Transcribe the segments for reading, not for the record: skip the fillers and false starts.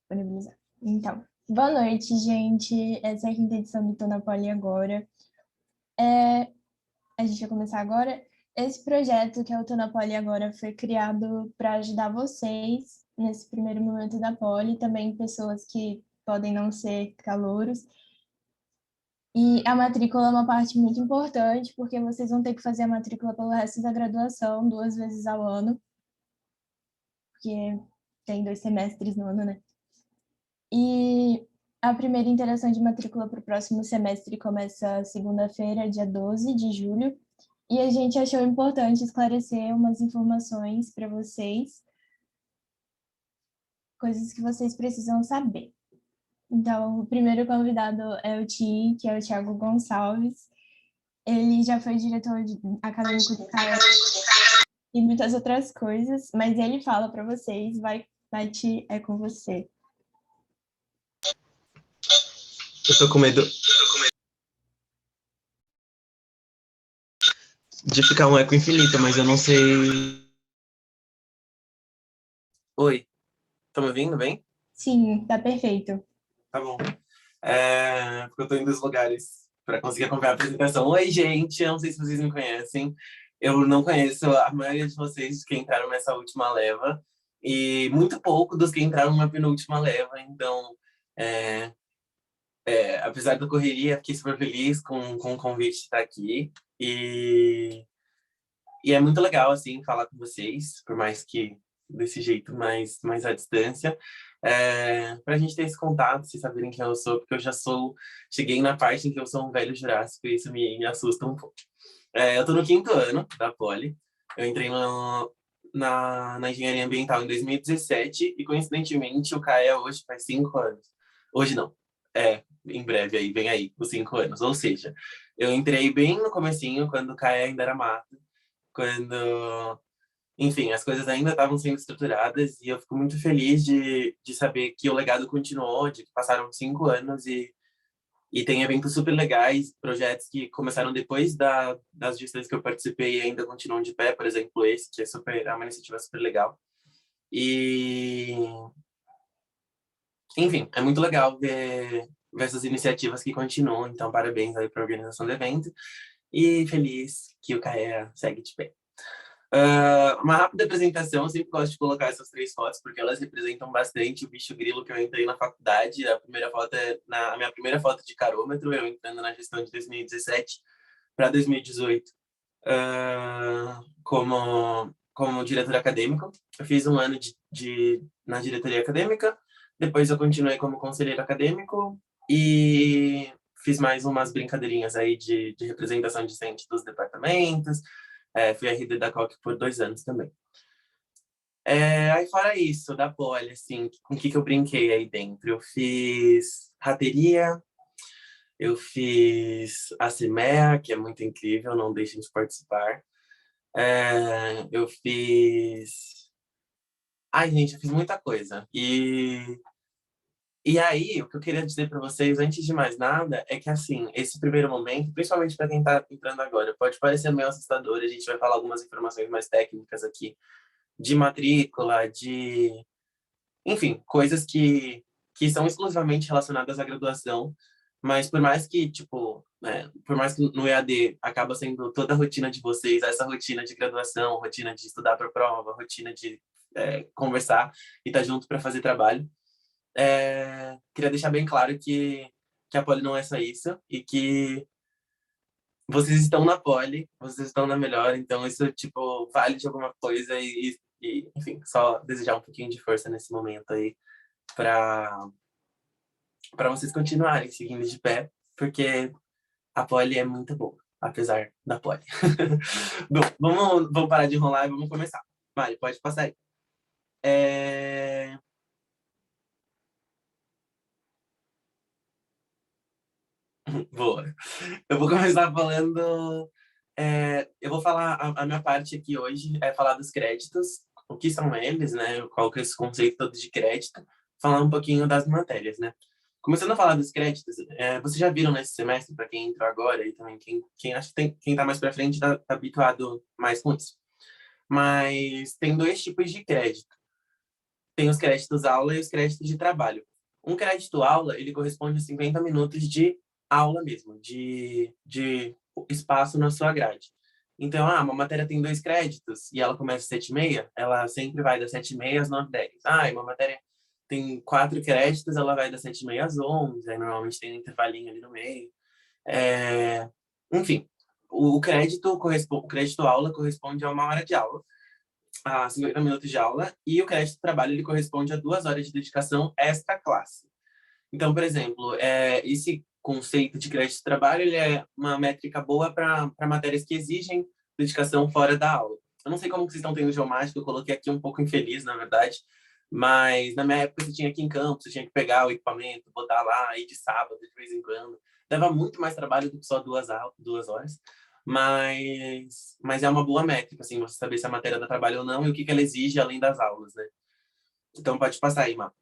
Disponibilizar. Então, boa noite, gente. Essa é a quinta edição do Tô na Poli agora. A gente vai começar agora. Esse projeto, que é o Tô na Poli agora, foi criado para ajudar vocês nesse primeiro momento da Poli, também pessoas que podem não ser calouros. E a matrícula é uma parte muito importante, porque vocês vão ter que fazer a matrícula pelo resto da graduação, 2 vezes ao ano, porque tem 2 semestres no ano, né? E a primeira interação de matrícula para o próximo semestre começa segunda-feira, dia 12 de julho, e a gente achou importante esclarecer umas informações para vocês, coisas que vocês precisam saber. Então, o primeiro convidado é o Ti, que é o Thiago Gonçalves. Ele já foi diretor acadêmico do CAE e muitas outras coisas, mas ele fala para vocês, vai Ti, é com você. Eu tô com medo de ficar um eco infinito, mas eu não sei. Oi, tá me ouvindo bem? Sim, tá perfeito. Tá bom. Porque eu tô em dois lugares para conseguir acompanhar a apresentação. Oi, gente, eu não sei se vocês me conhecem. Eu não conheço a maioria de vocês que entraram nessa última leva e muito pouco dos que entraram na penúltima leva. Então, é, apesar da correria, fiquei super feliz com o convite de estar aqui. E é muito legal, assim, falar com vocês, por mais que desse jeito mais à distância, pra gente ter esse contato, vocês saberem quem eu sou, porque eu já cheguei na parte em que eu sou um velho jurássico, e isso me assusta um pouco. Eu tô no quinto ano da Poli, eu entrei na engenharia ambiental em 2017, e coincidentemente o CAEA hoje faz 5 anos. Hoje não, em breve aí, vem aí, os 5 anos, ou seja, eu entrei bem no comecinho, quando o CAEA ainda era mato, quando, enfim, as coisas ainda estavam sendo estruturadas e eu fico muito feliz de saber que o legado continuou, de que passaram 5 anos e tem eventos super legais, projetos que começaram depois das gestões que eu participei e ainda continuam de pé, por exemplo, esse, que é uma iniciativa super legal. E, enfim, é muito legal ver essas iniciativas que continuam, então parabéns aí para a organização do evento e feliz que o CAEA segue de pé. Uma rápida apresentação, eu sempre gosto de colocar essas 3 fotos, porque elas representam bastante o bicho grilo que eu entrei na faculdade. A primeira foto a minha primeira foto de carômetro, eu entrando na gestão de 2017 para 2018, como diretor acadêmico. Eu fiz um ano na diretoria acadêmica, depois eu continuei como conselheiro acadêmico e fiz mais umas brincadeirinhas aí de representação discente dos departamentos. Fui RD da COC por 2 anos também. Aí fora isso, da Poli, assim, com o que eu brinquei aí dentro? Eu fiz rateria, eu fiz a CIMEA, que é muito incrível, não deixem de participar. Eu fiz... Ai, gente, eu fiz muita coisa. E aí, o que eu queria dizer para vocês, antes de mais nada, é que, assim, esse primeiro momento, principalmente para quem está entrando agora, pode parecer meio assustador, a gente vai falar algumas informações mais técnicas aqui, de matrícula, enfim, coisas que são exclusivamente relacionadas à graduação, mas por mais que, tipo, por mais que no EAD acaba sendo toda a rotina de vocês, essa rotina de graduação, rotina de estudar para prova, rotina de conversar e estar junto para fazer trabalho, queria deixar bem claro que a Poli não é só isso e que vocês estão na Poli, vocês estão na melhor, então isso, tipo, vale de alguma coisa e enfim, só desejar um pouquinho de força nesse momento aí para vocês continuarem seguindo de pé, porque a Poli é muito boa, apesar da Poli. Bom, vamos parar de enrolar e vamos começar. Mari, pode passar aí. Boa. Eu vou começar falando. Eu vou falar a minha parte aqui hoje é falar dos créditos, o que são eles, né? Qual que é esse conceito todo de crédito, falar um pouquinho das matérias, né? Começando a falar dos créditos, vocês já viram nesse semestre, para quem entrou agora e também quem acha que quem tá mais para frente tá habituado mais com isso. Mas tem 2 tipos de crédito. tem os créditos aula e os créditos de trabalho. Um crédito aula, ele corresponde a 50 minutos de aula mesmo, de espaço na sua grade. Então, uma matéria tem 2 créditos e ela começa às 7h30, ela sempre vai das 7h30 às 9h10. E uma matéria tem 4 créditos, ela vai das 7h30 às 11h, aí normalmente tem um intervalinho ali no meio. Enfim, o crédito aula corresponde a 1 hora de aula, a 50 minutos de aula, e o crédito trabalho ele corresponde a 2 horas de dedicação extra classe. Então, por exemplo, esse conceito de crédito trabalho ele é uma métrica boa para matérias que exigem dedicação fora da aula. Eu não sei como que vocês estão tendo geomática, eu coloquei aqui um pouco infeliz, na verdade, mas na minha época você tinha aqui em campo, você tinha que pegar o equipamento, botar lá, ir de sábado, de vez em quando. Dava muito mais trabalho do que só 2 horas, mas é uma boa métrica, assim, você saber se a matéria dá trabalho ou não e o que ela exige além das aulas, né? Então, pode passar aí, Má.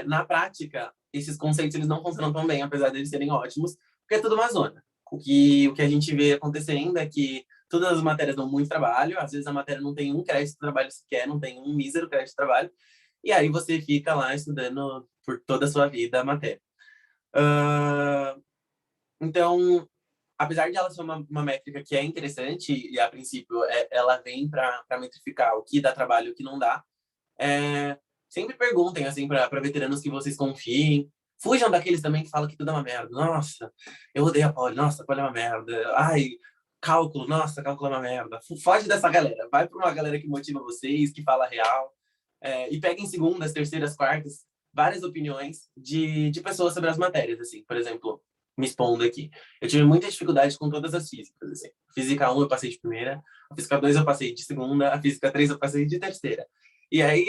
Na prática, esses conceitos eles não funcionam tão bem, apesar de eles serem ótimos, porque é tudo uma zona. O que a gente vê acontecendo é que todas as matérias dão muito trabalho, às vezes a matéria não tem um crédito de trabalho sequer, não tem um mísero crédito de trabalho, e aí você fica lá estudando por toda a sua vida a matéria. Então, apesar de ela ser uma métrica que é interessante, e a princípio ela vem para metrificar o que dá trabalho e o que não dá, sempre perguntem, assim, para veteranos que vocês confiem. Fujam daqueles também que falam que tudo é uma merda. Nossa, eu odeio a poli. Nossa, a poli é uma merda. Ai, cálculo. Nossa, cálculo é uma merda. Foge dessa galera. Vai para uma galera que motiva vocês, que fala real. E peguem segundas, terceiras, quartas, várias opiniões de pessoas sobre as matérias, assim. Por exemplo, me expondo aqui. Eu tive muita dificuldade com todas as físicas, assim. Física 1 eu passei de primeira, a física 2 eu passei de segunda, a física 3 eu passei de terceira. E aí,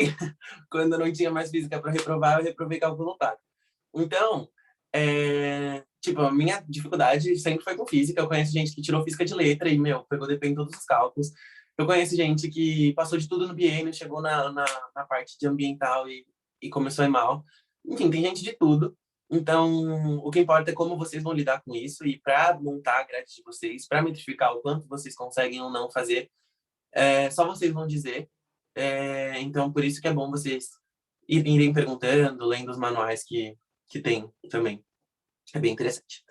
quando eu não tinha mais física para reprovar, eu reprovei cálculo voltado. Então, tipo, a minha dificuldade sempre foi com física. Eu conheço gente que tirou física de letra e, pegou DP em todos os cálculos. Eu conheço gente que passou de tudo no biênio, chegou na parte de ambiental e começou a ir mal. Enfim, tem gente de tudo. Então, o que importa é como vocês vão lidar com isso e para montar a grade de vocês, para metrificar o quanto vocês conseguem ou não fazer, só vocês vão dizer. Então, por isso que é bom vocês irem perguntando, lendo os manuais que tem também. É bem interessante.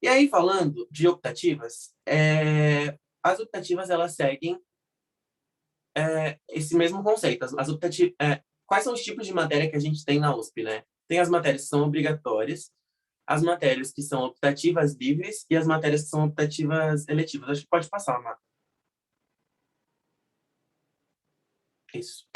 E aí, falando de optativas, as optativas, elas seguem esse mesmo conceito. As optativas, quais são os tipos de matéria que a gente tem na USP, né? Tem as matérias que são obrigatórias, as matérias que são optativas livres e as matérias que são optativas eletivas. Acho que pode passar, Mar. Isso.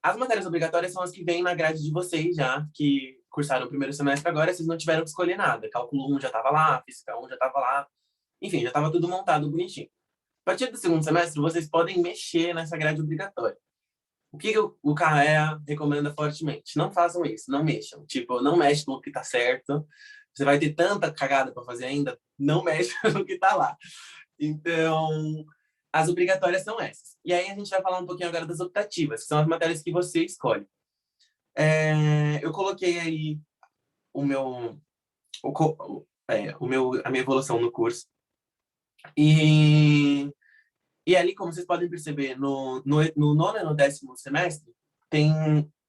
As matérias obrigatórias são as que vêm na grade de vocês já, que cursaram o primeiro semestre agora, vocês não tiveram que escolher nada. Cálculo 1 já estava lá, Física 1 já estava lá. Enfim, já estava tudo montado bonitinho. A partir do segundo semestre, vocês podem mexer nessa grade obrigatória. O que o CAEA recomenda fortemente? Não façam isso, não mexam. Tipo, não mexe no que está certo. Você vai ter tanta cagada para fazer ainda, não mexe no que está lá. Então, as obrigatórias são essas. E aí a gente vai falar um pouquinho agora das optativas, que são as matérias que você escolhe. Eu coloquei aí a minha evolução no curso. E ali, como vocês podem perceber, no nono e no 10º semestre, tem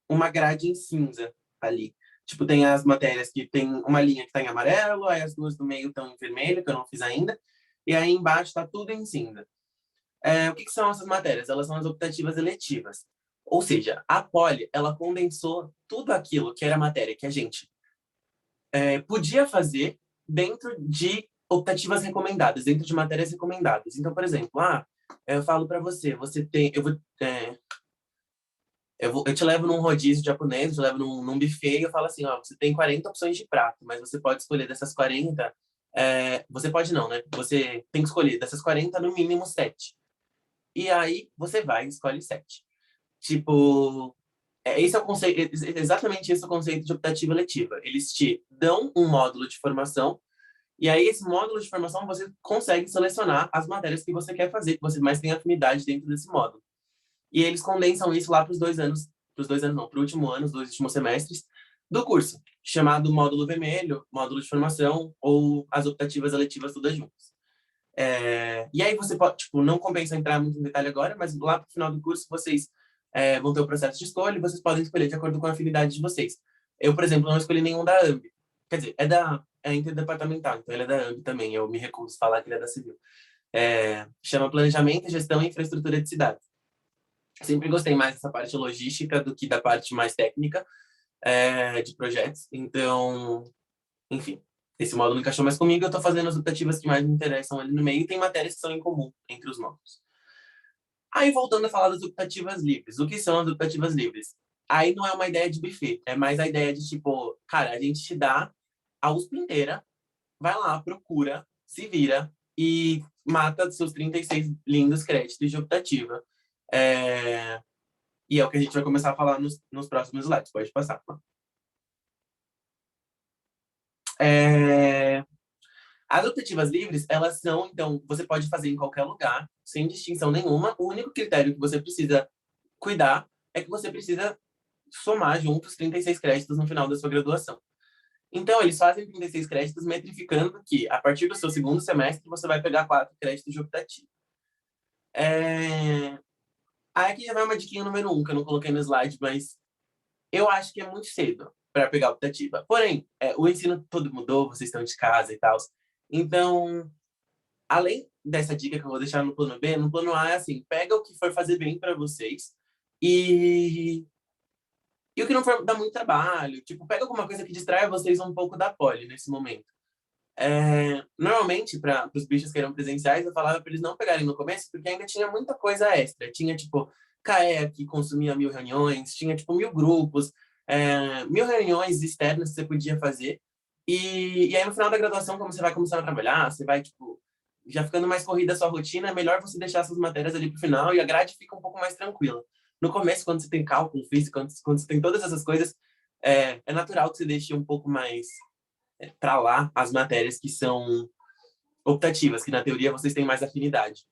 uma grade em cinza ali. Tipo, tem as matérias que tem uma linha que está em amarelo, aí as duas do meio estão em vermelho, que eu não fiz ainda, e aí embaixo está tudo em cinza. O que são essas matérias? Elas são as optativas eletivas. Ou seja, a Poli, ela condensou tudo aquilo que era matéria que a gente podia fazer dentro de optativas recomendadas, dentro de matérias recomendadas. Então, por exemplo, eu falo para você, eu te levo num rodízio japonês, eu te levo num buffet e eu falo assim, você tem 40 opções de prato, mas você pode escolher dessas 40, você pode não, né? Você tem que escolher dessas 40 no mínimo 7. E aí você vai e escolhe 7. Tipo, esse é o conceito, exatamente esse é o conceito de optativa eletiva. Eles te dão um módulo de formação e aí esse módulo de formação você consegue selecionar as matérias que você quer fazer, que você mais tem afinidade dentro desse módulo. E eles condensam isso lá para os 2 anos, para o último ano, os 2 últimos semestres do curso, chamado módulo vermelho, módulo de formação ou as optativas eletivas todas juntas. E aí você pode, tipo, não compensa entrar muito em detalhe agora, mas lá pro final do curso vocês vão ter o processo de escolha e vocês podem escolher de acordo com a afinidade de vocês. Eu, por exemplo, não escolhi nenhum da AMB. Quer dizer, é interdepartamental, então ele é da AMB também. Eu me recuso a falar que ele é da Civil. Chama Planejamento, Gestão e Infraestrutura de Cidades. Sempre gostei mais dessa parte logística do que da parte mais técnica de projetos. Então, enfim, esse módulo encaixou mais comigo. Eu estou fazendo as optativas que mais me interessam ali no meio e tem matérias que são em comum entre os módulos. Aí, voltando a falar das optativas livres. O que são as optativas livres? Aí não é uma ideia de buffet, é mais a ideia de tipo, cara, a gente te dá a USP inteira, vai lá, procura, se vira e mata seus 36 lindos créditos de optativa. E é o que a gente vai começar a falar nos próximos slides. Pode passar. As optativas livres, elas são, então, você pode fazer em qualquer lugar, sem distinção nenhuma. O único critério que você precisa cuidar é que você precisa somar juntos 36 créditos no final da sua graduação. Então, eles fazem 36 créditos, metrificando que, a partir do seu segundo semestre, você vai pegar 4 créditos de optativa. Aí aqui já vai uma diquinha número 1, que eu não coloquei no slide, mas eu acho que é muito cedo para pegar a optativa. Porém, o ensino todo mudou, vocês estão de casa e tal. Então, além dessa dica que eu vou deixar no plano B, no plano A é assim, pega o que for fazer bem para vocês e o que não for dar muito trabalho. Tipo, pega alguma coisa que distraia vocês um pouco da poli nesse momento. Normalmente, para os bichos que eram presenciais, eu falava para eles não pegarem no começo, porque ainda tinha muita coisa extra. Tinha, tipo, CAE, que consumia 1000 reuniões, tinha, tipo, 1000 grupos, 1000 reuniões externas que você podia fazer. E aí, no final da graduação, como você vai começando a trabalhar, você vai, tipo, já ficando mais corrida a sua rotina, é melhor você deixar essas matérias ali para o final e a grade fica um pouco mais tranquila. No começo, quando você tem cálculo físico, quando você tem todas essas coisas, é natural que você deixe um pouco mais para lá as matérias que são optativas, que na teoria vocês têm mais afinidade.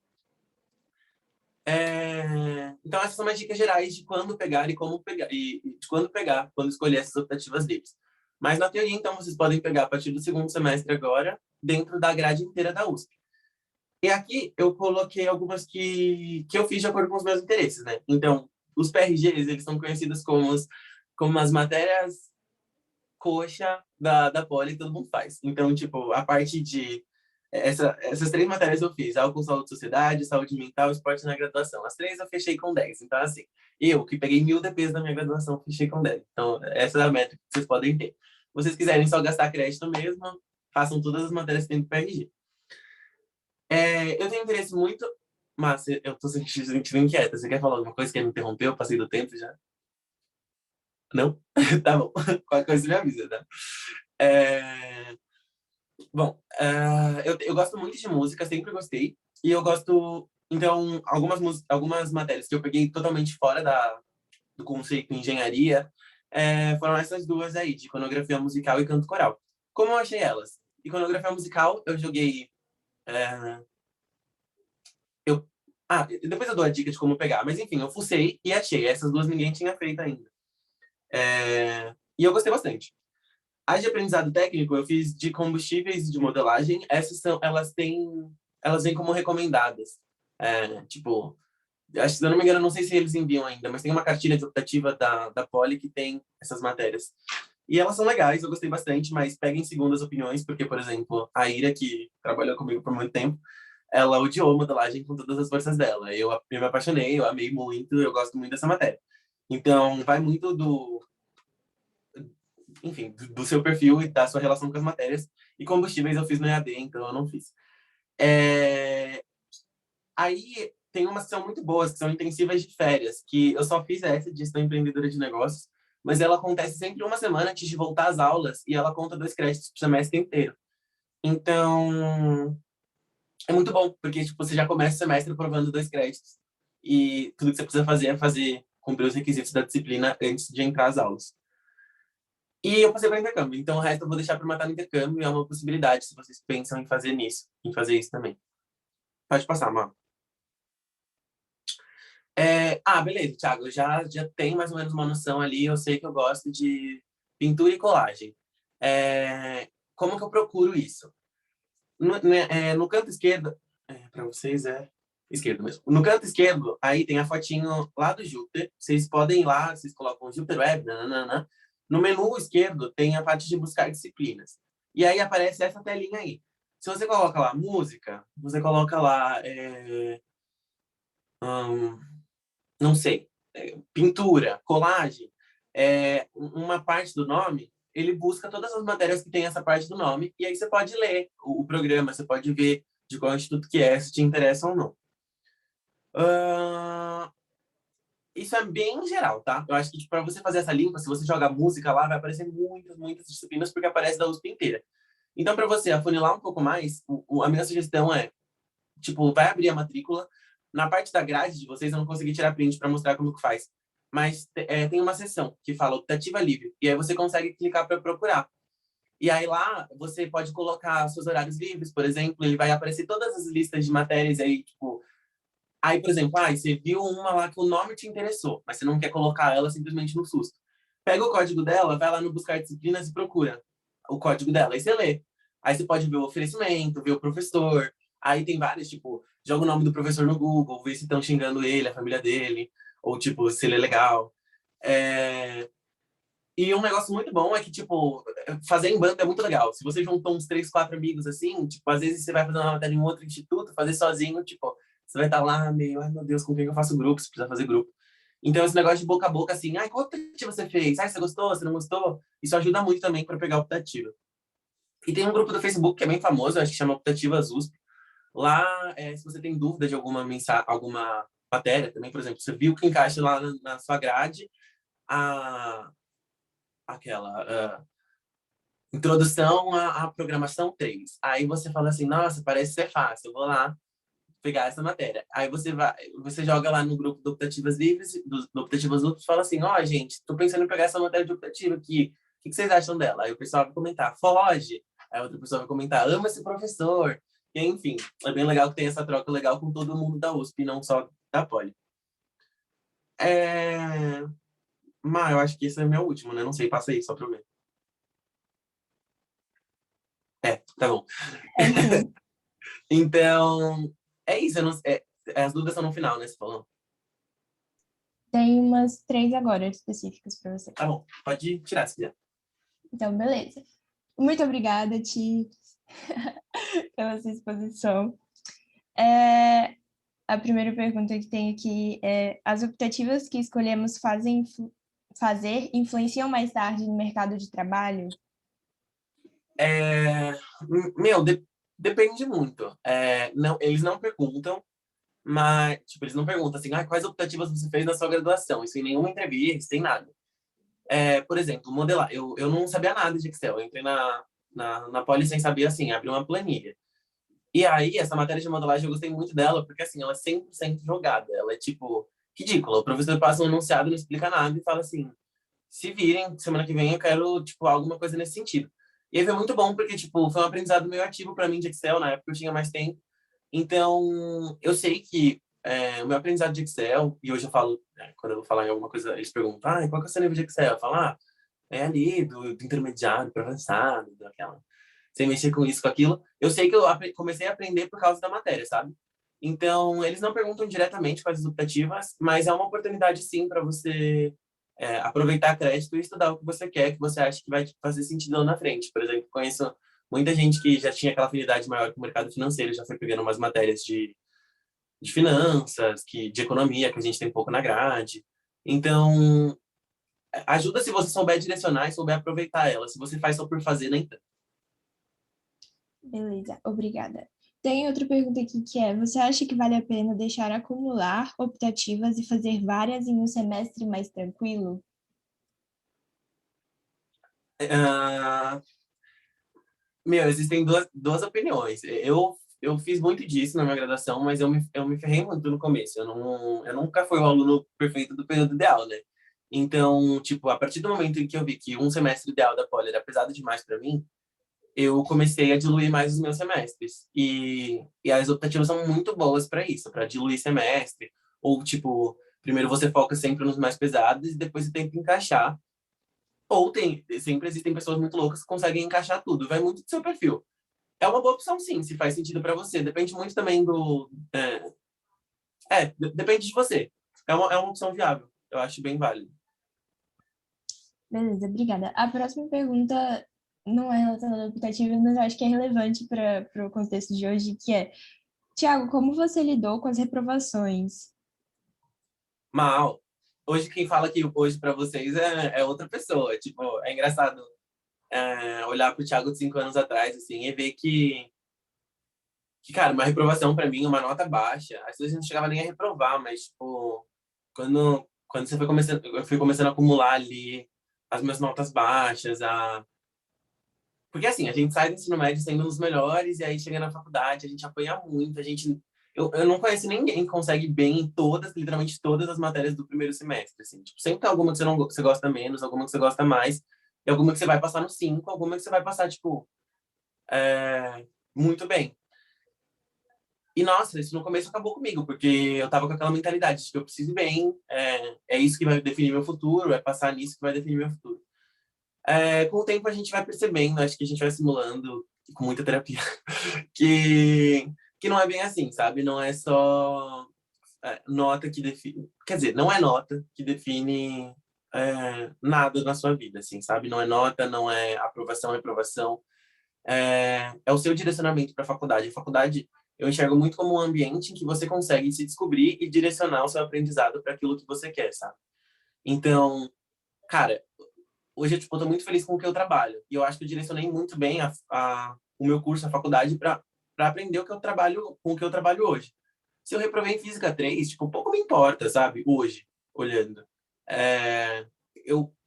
Então, essas são as dicas gerais de quando pegar e como pegar, e de quando pegar, quando escolher essas optativas livres. Mas na teoria, então, vocês podem pegar a partir do segundo semestre agora, dentro da grade inteira da USP. E aqui eu coloquei algumas que eu fiz de acordo com os meus interesses, né? Então, os PRGs, eles são conhecidos como as matérias coxa da poli, todo mundo faz. Então, tipo, a parte de essas 3 matérias eu fiz, álcool, saúde, sociedade, saúde mental, esporte na graduação. As 3 eu fechei com 10. Então, assim, eu que peguei 1000 DPs na minha graduação, fechei com 10. Então, essa é a métrica que vocês podem ter. Se vocês quiserem só gastar crédito mesmo, façam todas as matérias que tem do PRG. Eu tenho interesse muito... Márcia, eu tô sentindo inquieta. Você quer falar alguma coisa? Quer me interromper? Eu passei do tempo já. Não? Tá bom. Qualquer coisa você me avisa, tá? Bom, eu gosto muito de música, sempre gostei. E eu gosto... Então, algumas matérias que eu peguei totalmente fora do conceito engenharia foram essas duas aí, de iconografia musical e canto coral. Como eu achei elas? Iconografia musical, eu joguei... é, eu, depois eu dou a dica de como pegar. Mas, enfim, eu fucei e achei. Essas duas ninguém tinha feito ainda. E eu gostei bastante. As de aprendizado técnico eu fiz de combustíveis e de modelagem. Elas vêm como recomendadas. Tipo, acho que se eu não me engano, não sei se eles enviam ainda, mas tem uma cartilha de optativa da Poli que tem essas matérias. E elas são legais, eu gostei bastante, mas peguem segundas opiniões, porque, por exemplo, a Ira, que trabalhou comigo por muito tempo, ela odiou modelagem com todas as forças dela. Eu me apaixonei, eu amei muito, eu gosto muito dessa matéria. Então, vai muito enfim, do seu perfil e da sua relação com as matérias. E combustíveis eu fiz no EAD, então eu não fiz. Aí tem umas que são muito boas, que são intensivas de férias, que eu só fiz essa de gestão empreendedora de negócios, mas ela acontece sempre uma semana antes de voltar às aulas e ela conta 2 créditos pro semestre inteiro. Então, é muito bom, porque tipo, você já começa o semestre provando 2 créditos e tudo que você precisa fazer é cumprir os requisitos da disciplina antes de entrar às aulas. E eu passei para intercâmbio, então o resto eu vou deixar para matar no intercâmbio, é uma possibilidade se vocês pensam em fazer isso também. Pode passar, Má. Beleza, Thiago, eu já tenho mais ou menos uma noção ali, eu sei que eu gosto de pintura e colagem. Como que eu procuro isso? No canto esquerdo, Para vocês é esquerdo mesmo. No canto esquerdo, aí tem a fotinho lá do Júpiter. Vocês podem ir lá, vocês colocam Júpiter Web, nananana. No menu esquerdo tem a parte de buscar disciplinas. E aí aparece essa telinha aí. Se você coloca lá música, você coloca lá, não sei, pintura, colagem, uma parte do nome, ele busca todas as matérias que tem essa parte do nome, e aí você pode ler o programa, você pode ver de qual instituto que é, se te interessa ou não. Isso é bem geral, tá? Eu acho que para você fazer essa limpa, se você joga música lá, vai aparecer muitas, muitas disciplinas, porque aparece da USP inteira. Então, para você afunilar um pouco mais, a minha sugestão é, tipo, vai abrir a matrícula. Na parte da grade de vocês, eu não consegui tirar print para mostrar como que faz. Mas tem uma seção que fala optativa livre. E aí você consegue clicar para procurar. E aí lá você pode colocar seus horários livres, por exemplo. Ele vai aparecer todas as listas de matérias aí, tipo... Aí, por exemplo, você viu uma lá que o nome te interessou, mas você não quer colocar ela simplesmente no susto. Pega o código dela, vai lá no buscar disciplinas e procura o código dela. Aí você lê. Aí você pode ver o oferecimento, ver o professor. Aí tem vários, tipo, joga o nome do professor no Google, vê se estão xingando ele, a família dele, ou, tipo, se ele é legal. E um negócio muito bom é que, tipo, fazer em banda é muito legal. Se você juntou uns 3, 4 amigos, assim, tipo, às vezes você vai fazer uma matéria em um outro instituto, fazer sozinho, tipo, você vai estar lá meio, ai meu Deus, com quem eu faço grupo? Se precisar fazer grupo. Então, esse negócio de boca a boca, assim, ai, qual optativa você fez? Ai, você gostou? Você não gostou? Isso ajuda muito também para pegar a optativa. E tem um grupo do Facebook que é bem famoso, acho que chama Optativas USP. Lá, se você tem dúvida de alguma mensagem, alguma matéria também, por exemplo, você viu que encaixa lá na sua grade a, aquela introdução à programação 3. Aí você fala assim, nossa, parece ser fácil, eu vou lá pegar essa matéria. Aí você joga lá no grupo do Optativas Livres, do Optativas Livres, e fala assim, gente, tô pensando em pegar essa matéria de optativa aqui, o que vocês acham dela? Aí o pessoal vai comentar, foge. Aí outra pessoa vai comentar, ama esse professor. E enfim, é bem legal que tem essa troca legal com todo mundo da USP, não só da Poli. Mas eu acho que esse é meu último, né? Não sei, passa aí, só pra eu ver. Tá bom. Então, é isso. As dúvidas são no final, né? Você falou. Tem umas 3 agora específicas para você. Tá bom, pode tirar se quiser. Então, beleza. Muito obrigada, Ti, pela sua exposição. A primeira pergunta que tem aqui é: as optativas que escolhemos fazer influenciam mais tarde no mercado de trabalho? Meu, depende muito. Não, eles não perguntam, mas, tipo, eles não perguntam assim, quais optativas você fez na sua graduação? Isso em nenhuma entrevista, tem nada. Por exemplo, modelar. Eu não sabia nada de Excel. Eu entrei na Poli sem saber, assim, abrir uma planilha. E aí, essa matéria de modelagem, eu gostei muito dela, porque, assim, ela é 100% jogada. Ela é, tipo, ridícula. O professor passa um enunciado, não explica nada e fala assim, se virem, semana que vem eu quero, tipo, alguma coisa nesse sentido. E aí foi muito bom, porque, tipo, foi um aprendizado meio ativo para mim de Excel, na época eu tinha mais tempo. Então, eu sei que o meu aprendizado de Excel, e hoje eu falo, quando eu vou falar em alguma coisa, eles perguntam, qual que é o seu nível de Excel? Eu falo, é ali, do intermediário para avançado, daquela, sem mexer com isso, com aquilo. Eu sei que eu comecei a aprender por causa da matéria, sabe? Então, eles não perguntam diretamente quais as optativas, mas é uma oportunidade, sim, para você aproveitar crédito e estudar o que você quer, que você acha que vai fazer sentido lá na frente. Por exemplo, conheço muita gente que já tinha aquela afinidade maior com o mercado financeiro, já foi pegando umas matérias de finanças, de economia, que a gente tem pouco na grade. Então, ajuda se você souber direcionar e souber aproveitar ela. Se você faz só por fazer, nem tanto. Beleza, obrigada. Tem outra pergunta aqui que é: você acha que vale a pena deixar acumular optativas e fazer várias em um semestre mais tranquilo? Ah, meu, existem duas opiniões. Eu fiz muito disso na minha graduação, mas eu me ferrei muito no começo. Eu nunca fui o aluno perfeito do período ideal, né? Então, tipo, a partir do momento em que eu vi que um semestre ideal da Poli era pesado demais para mim, eu comecei a diluir mais os meus semestres. E as optativas são muito boas para isso, para diluir semestre. Ou, tipo, primeiro você foca sempre nos mais pesados e depois você tenta encaixar. Ou sempre existem pessoas muito loucas que conseguem encaixar tudo. Vai muito do seu perfil. É uma boa opção, sim, se faz sentido para você. Depende muito também do... depende de você. É uma opção viável. Eu acho bem válido. Beleza, obrigada. A próxima pergunta não é relacionada ao aplicativo, mas eu acho que é relevante para o contexto de hoje, que é, Tiago, como você lidou com as reprovações? Mal. Hoje, quem fala aqui hoje para vocês é outra pessoa. Tipo, é engraçado olhar pro Thiago de 5 anos atrás, assim, e ver que, cara, uma reprovação para mim, uma nota baixa, às vezes a gente não chegava nem a reprovar, mas, tipo, quando você foi começando, eu fui começando a acumular ali as minhas notas baixas, porque assim, a gente sai do ensino médio sendo um dos melhores, e aí chega na faculdade, a gente apanha muito, eu não conheço ninguém que consegue bem em todas, literalmente todas as matérias do primeiro semestre, assim. Tipo, sempre tem alguma que você gosta menos, alguma que você gosta mais, e alguma que você vai passar no 5, alguma que você vai passar, tipo, muito bem. E, nossa, isso no começo acabou comigo, porque eu tava com aquela mentalidade de que eu preciso ir bem, é isso que vai definir meu futuro, é passar nisso que vai definir meu futuro. Com o tempo a gente vai percebendo, acho que a gente vai simulando, com muita terapia, que, que não é bem assim, sabe? Não é só nota que define... Quer dizer, não é nota que define nada na sua vida, assim, sabe? Não é nota, não é aprovação, reprovação. É o seu direcionamento para a faculdade. A faculdade eu enxergo muito como um ambiente em que você consegue se descobrir e direcionar o seu aprendizado para aquilo que você quer, sabe? Então, cara, hoje eu, tipo, tô muito feliz com o que eu trabalho. E eu acho que eu direcionei muito bem o meu curso, a faculdade, para aprender o que eu trabalho, com o que eu trabalho hoje. Se eu reprovei em Física 3, tipo, pouco me importa, sabe? Hoje, olhando. É,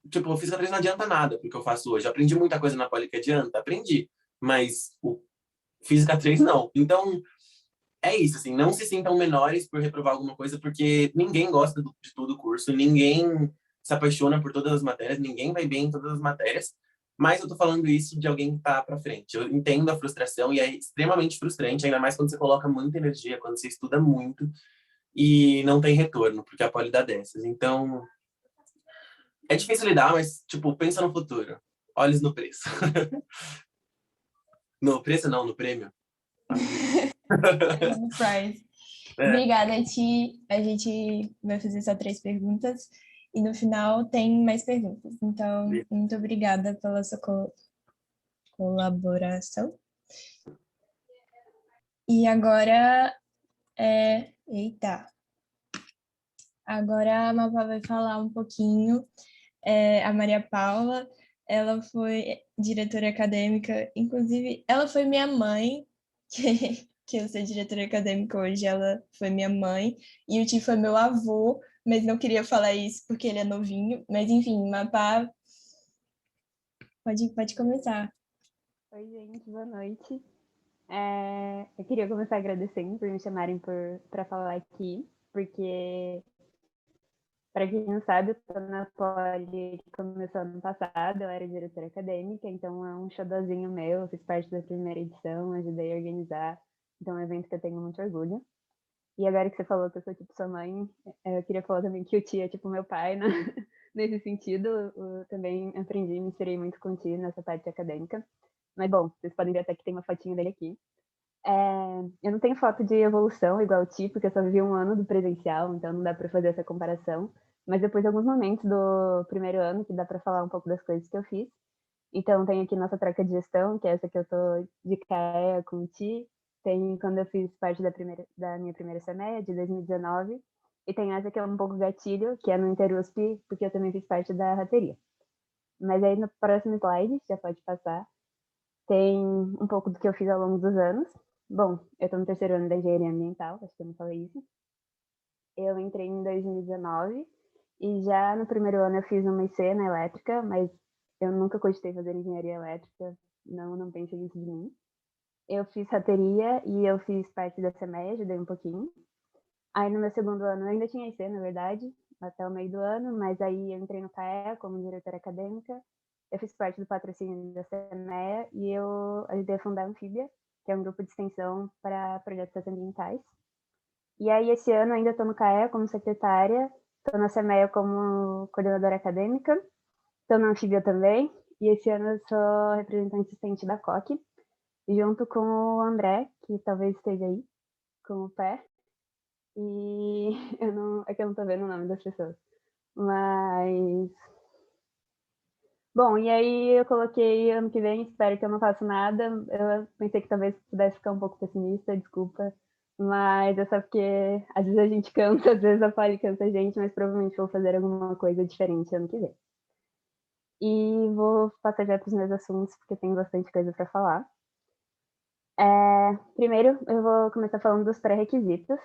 tipo, Física 3 não adianta nada porque eu faço hoje. Aprendi muita coisa na Poli que adianta, aprendi. Mas o Física 3 não. Então, é isso, assim, não se sintam menores por reprovar alguma coisa, porque ninguém gosta de todo o curso, ninguém se apaixona por todas as matérias, ninguém vai bem em todas as matérias, mas eu tô falando isso de alguém que tá pra frente. Eu entendo a frustração e é extremamente frustrante, ainda mais quando você coloca muita energia, quando você estuda muito e não tem retorno, porque a poli dá dessas. Então, é difícil lidar, mas, tipo, pensa no futuro. Olhos no preço. No preço não, no prêmio. No Prize. É. Obrigada, Ti. A gente vai fazer só 3 perguntas e no final tem mais perguntas. Então, muito obrigada pela sua colaboração. E agora Eita! Agora a Mapa vai falar um pouquinho. A Maria Paula, ela foi diretora acadêmica, inclusive, ela foi minha mãe, que eu sou diretora acadêmica hoje, ela foi minha mãe, e o Ti foi meu avô, mas não queria falar isso porque ele é novinho. Mas enfim, Mapa, pode começar. Oi, gente, boa noite. Eu queria começar agradecendo por me chamarem para falar aqui, porque, para quem não sabe, eu estou na Poli que começou ano passado, eu era diretora acadêmica, então é um xodózinho meu, eu fiz parte da primeira edição, ajudei a organizar, então é um evento que eu tenho muito orgulho. E agora que você falou que eu sou tipo sua mãe, eu queria falar também que o tio é tipo meu pai, né? Nesse sentido, eu também aprendi, me inspirei muito com o tio nessa parte acadêmica. Mas bom, vocês podem ver até que tem uma fotinha dele aqui. Eu não tenho foto de evolução igual o Ti, porque eu só vivi um ano do presencial, então não dá para fazer essa comparação. Mas depois de alguns momentos do primeiro ano, que dá para falar um pouco das coisas que eu fiz. Então tem aqui nossa troca de gestão, que é essa que eu tô de CAE com o Ti. Tem quando eu fiz parte da minha primeira SEMEA, de 2019. E tem essa que é um pouco gatilho, que é no Interusp, porque eu também fiz parte da rateria. Mas aí no próximo slide, já pode passar, tem um pouco do que eu fiz ao longo dos anos. Bom, eu estou no terceiro ano da engenharia ambiental, acho que eu não falei isso. Eu entrei em 2019 e já no primeiro ano eu fiz uma IC na elétrica, mas eu nunca cogitei fazer engenharia elétrica, não pensei nisso de mim. Eu fiz rateria e eu fiz parte da SEMEA, ajudei um pouquinho. Aí no meu segundo ano eu ainda tinha IC, na verdade, até o meio do ano, mas aí eu entrei no CAE como diretora acadêmica. Eu fiz parte do patrocínio da SEMEA e eu ajudei a fundar a Anfíbia, que é um grupo de extensão para projetos socioambientais. E aí esse ano ainda estou no CAE como secretária, estou na SEMEA como coordenadora acadêmica, estou na Anfíbia também, e esse ano eu sou representante assistente da COC. junto com o André, que talvez esteja aí, com o pé. E é que eu não tô vendo o nome das pessoas. Mas. Bom, e aí eu coloquei ano que vem, espero que eu não faça nada. Eu pensei que talvez pudesse ficar um pouco pessimista, desculpa. Mas é só porque às vezes a gente cansa, às vezes a Poli cansa a gente, mas provavelmente vou fazer alguma coisa diferente ano que vem. E vou passar já para os meus assuntos, porque tem bastante coisa para falar. Primeiro, eu vou começar falando dos pré-requisitos.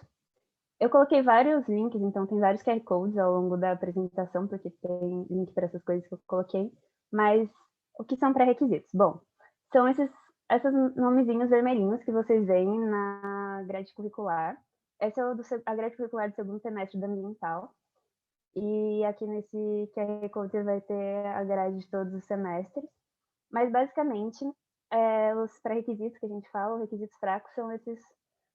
Eu coloquei vários links, então tem vários QR Codes ao longo da apresentação, porque tem link para essas coisas que eu coloquei. Mas o que são pré-requisitos? Bom, são esses nomezinhos vermelhinhos que vocês veem na grade curricular. Essa é a grade curricular do segundo semestre da ambiental. E aqui nesse QR Code você vai ter a grade de todos os semestres. Mas basicamente, os pré-requisitos que a gente fala, os requisitos fracos, são esses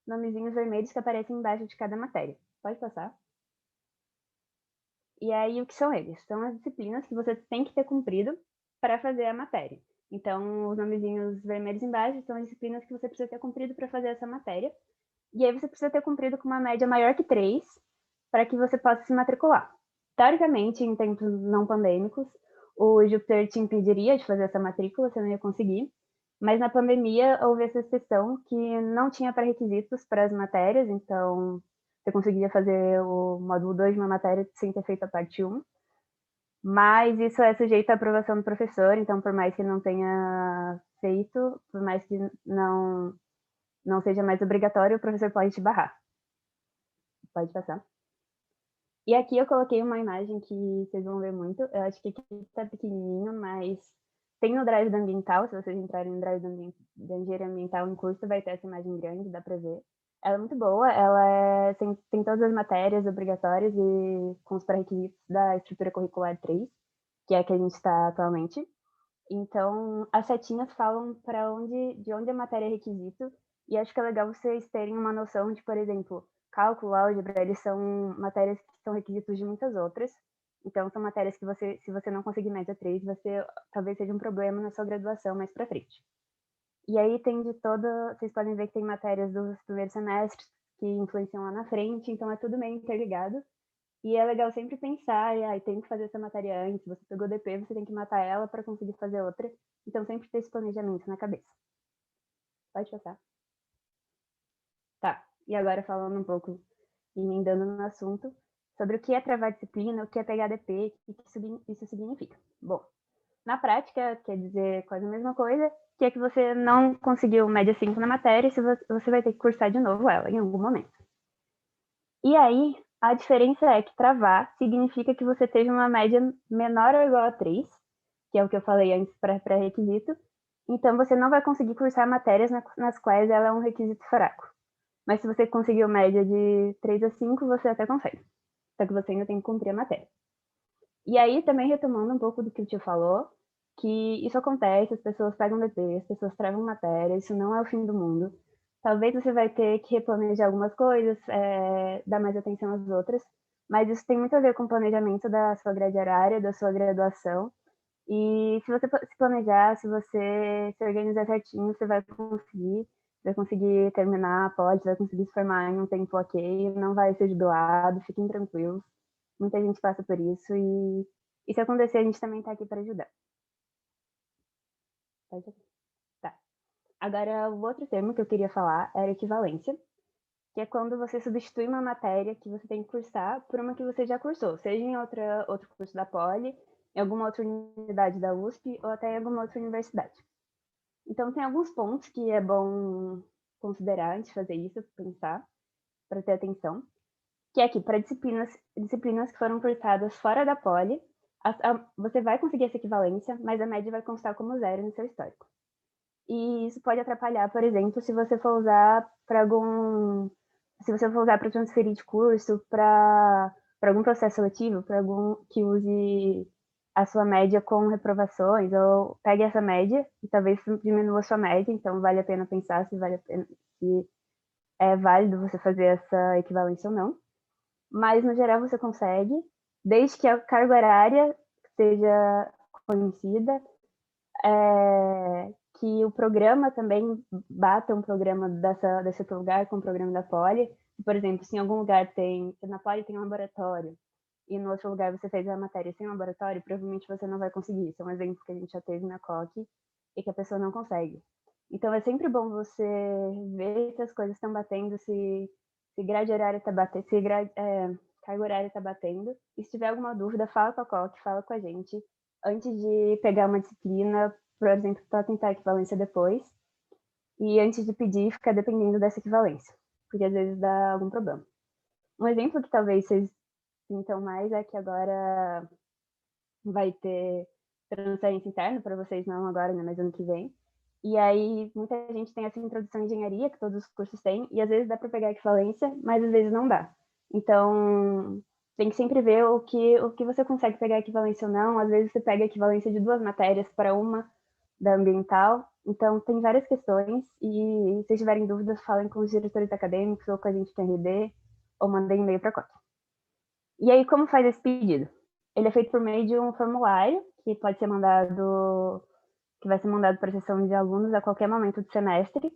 nomezinhos vermelhos que aparecem embaixo de cada matéria. Pode passar. E aí, o que são eles? São as disciplinas que você tem que ter cumprido para fazer a matéria. Então, os nomezinhos vermelhos embaixo são as disciplinas que você precisa ter cumprido para fazer essa matéria. E aí, você precisa ter cumprido com uma média maior que 3 para que você possa se matricular. Teoricamente, em tempos não pandêmicos, o Júpiter te impediria de fazer essa matrícula, você não ia conseguir. Mas na pandemia houve essa exceção que não tinha pré-requisitos para as matérias, então você conseguia fazer o módulo 2 de uma matéria sem ter feito a parte 1. Mas isso é sujeito à aprovação do professor, então por mais que não tenha feito, por mais que não seja mais obrigatório, o professor pode te barrar. Pode passar. E aqui eu coloquei uma imagem que vocês vão ver muito. Eu acho que aqui está pequenininho, mas tem no Drive do Ambiental. Se vocês entrarem no Drive da Engenharia Ambiental em curso, vai ter essa imagem grande, dá para ver. Ela é muito boa, ela tem todas as matérias obrigatórias e com os pré-requisitos da estrutura curricular 3, que é a que a gente está atualmente. Então, as setinhas falam de onde a matéria é requisito, e acho que é legal vocês terem uma noção de, por exemplo, cálculo, álgebra, eles são matérias que são requisitos de muitas outras. Então, são matérias que se você não conseguir média 3, talvez seja um problema na sua graduação mais para frente. E aí tem vocês podem ver que tem matérias dos primeiros semestres que influenciam lá na frente, então é tudo meio interligado. E é legal sempre pensar, tem que fazer essa matéria antes, você pegou DP, você tem que matar ela para conseguir fazer outra. Então sempre ter esse planejamento na cabeça. Pode passar. Tá, e agora falando um pouco, emendando no assunto, sobre o que é travar disciplina, o que é pegar DP, o que isso significa. Bom, na prática, quer dizer quase a mesma coisa, que é que você não conseguiu média 5 na matéria e você vai ter que cursar de novo ela em algum momento. E aí, a diferença é que travar significa que você teve uma média menor ou igual a 3, que é o que eu falei antes para pré-requisito, então você não vai conseguir cursar matérias nas quais ela é um requisito fraco. Mas se você conseguiu média de 3 a 5, você até consegue. Só que você ainda tem que cumprir a matéria. E aí, também retomando um pouco do que o tio falou, que isso acontece, as pessoas pegam DP, as pessoas travam matéria, isso não é o fim do mundo. Talvez você vai ter que replanejar algumas coisas, dar mais atenção às outras, mas isso tem muito a ver com o planejamento da sua grade horária, da sua graduação. E se você se planejar, se você se organizar certinho, você vai conseguir terminar a pós, vai conseguir se formar em um tempo ok, não vai ser jubilado, fiquem tranquilos. Muita gente passa por isso e se acontecer, a gente também está aqui para ajudar. Tá. Agora, o outro termo que eu queria falar era equivalência, que é quando você substitui uma matéria que você tem que cursar por uma que você já cursou, seja em outro curso da Poli, em alguma outra unidade da USP ou até em alguma outra universidade. Então, tem alguns pontos que é bom considerar antes de fazer isso, pensar, para ter atenção, que é aqui, para disciplinas que foram cursadas fora da Poli, você vai conseguir essa equivalência, mas a média vai constar como 0 no seu histórico. E isso pode atrapalhar, por exemplo, se você for usar para transferir de curso, para algum processo seletivo, para algum que use a sua média com reprovações, ou pegue essa média e talvez diminua a sua média, então vale a pena pensar se é válido você fazer essa equivalência ou não. Mas, no geral, você consegue, desde que a carga horária seja conhecida, que o programa também bata um programa desse outro lugar com o programa da Poli. Por exemplo, se em algum lugar na Poli tem um laboratório, e no outro lugar você fez a matéria sem laboratório, provavelmente você não vai conseguir. Isso é um exemplo que a gente já teve na COC e que a pessoa não consegue. Então é sempre bom você ver se as coisas estão batendo, se grade horária está batendo, se carga horária está batendo. E se tiver alguma dúvida, fala com a COC, fala com a gente, antes de pegar uma disciplina, por exemplo, para tentar a equivalência depois. E antes de pedir, ficar dependendo dessa equivalência, porque às vezes dá algum problema. Um exemplo que talvez vocês sintam mais é que agora vai ter transferência interna para vocês, não agora, né, mas ano que vem. E aí muita gente tem essa introdução à engenharia, que todos os cursos têm, e às vezes dá para pegar a equivalência, mas às vezes não dá. Então, tem que sempre ver o que você consegue pegar a equivalência ou não. Às vezes você pega a equivalência de 2 matérias para uma da ambiental. Então, tem várias questões, e se tiverem dúvidas, falem com os diretores acadêmicos ou com a gente do RD, ou mandem e-mail para a COC. E aí, como faz esse pedido? Ele é feito por meio de um formulário que pode ser mandado, que vai ser mandado para a sessão de alunos a qualquer momento do semestre,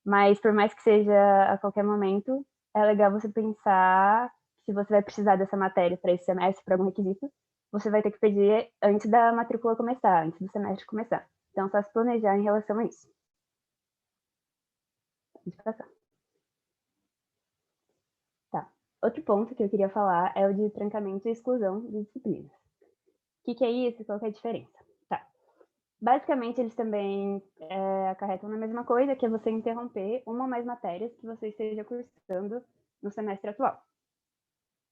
mas por mais que seja a qualquer momento, é legal você pensar se você vai precisar dessa matéria para esse semestre, para algum requisito, você vai ter que pedir antes da matrícula começar, antes do semestre começar. Então, só se planejar em relação a isso. Pode passar. Tá. Outro ponto que eu queria falar é o de trancamento e exclusão de disciplinas. O que é isso? Qual que é a diferença? Tá. Basicamente, eles também acarretam na mesma coisa, que é você interromper uma ou mais matérias que você esteja cursando no semestre atual.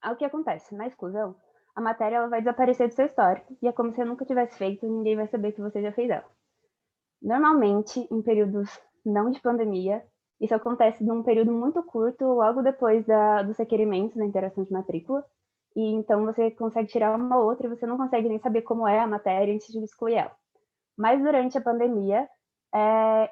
O que acontece? Na exclusão, a matéria ela vai desaparecer do seu histórico e é como se você nunca tivesse feito, ninguém vai saber que você já fez ela. Normalmente, em períodos não de pandemia, isso acontece num período muito curto, logo depois dos requerimentos da interação de matrícula, e então você consegue tirar uma ou outra e você não consegue nem saber como é a matéria antes de excluir ela. Mas durante a pandemia,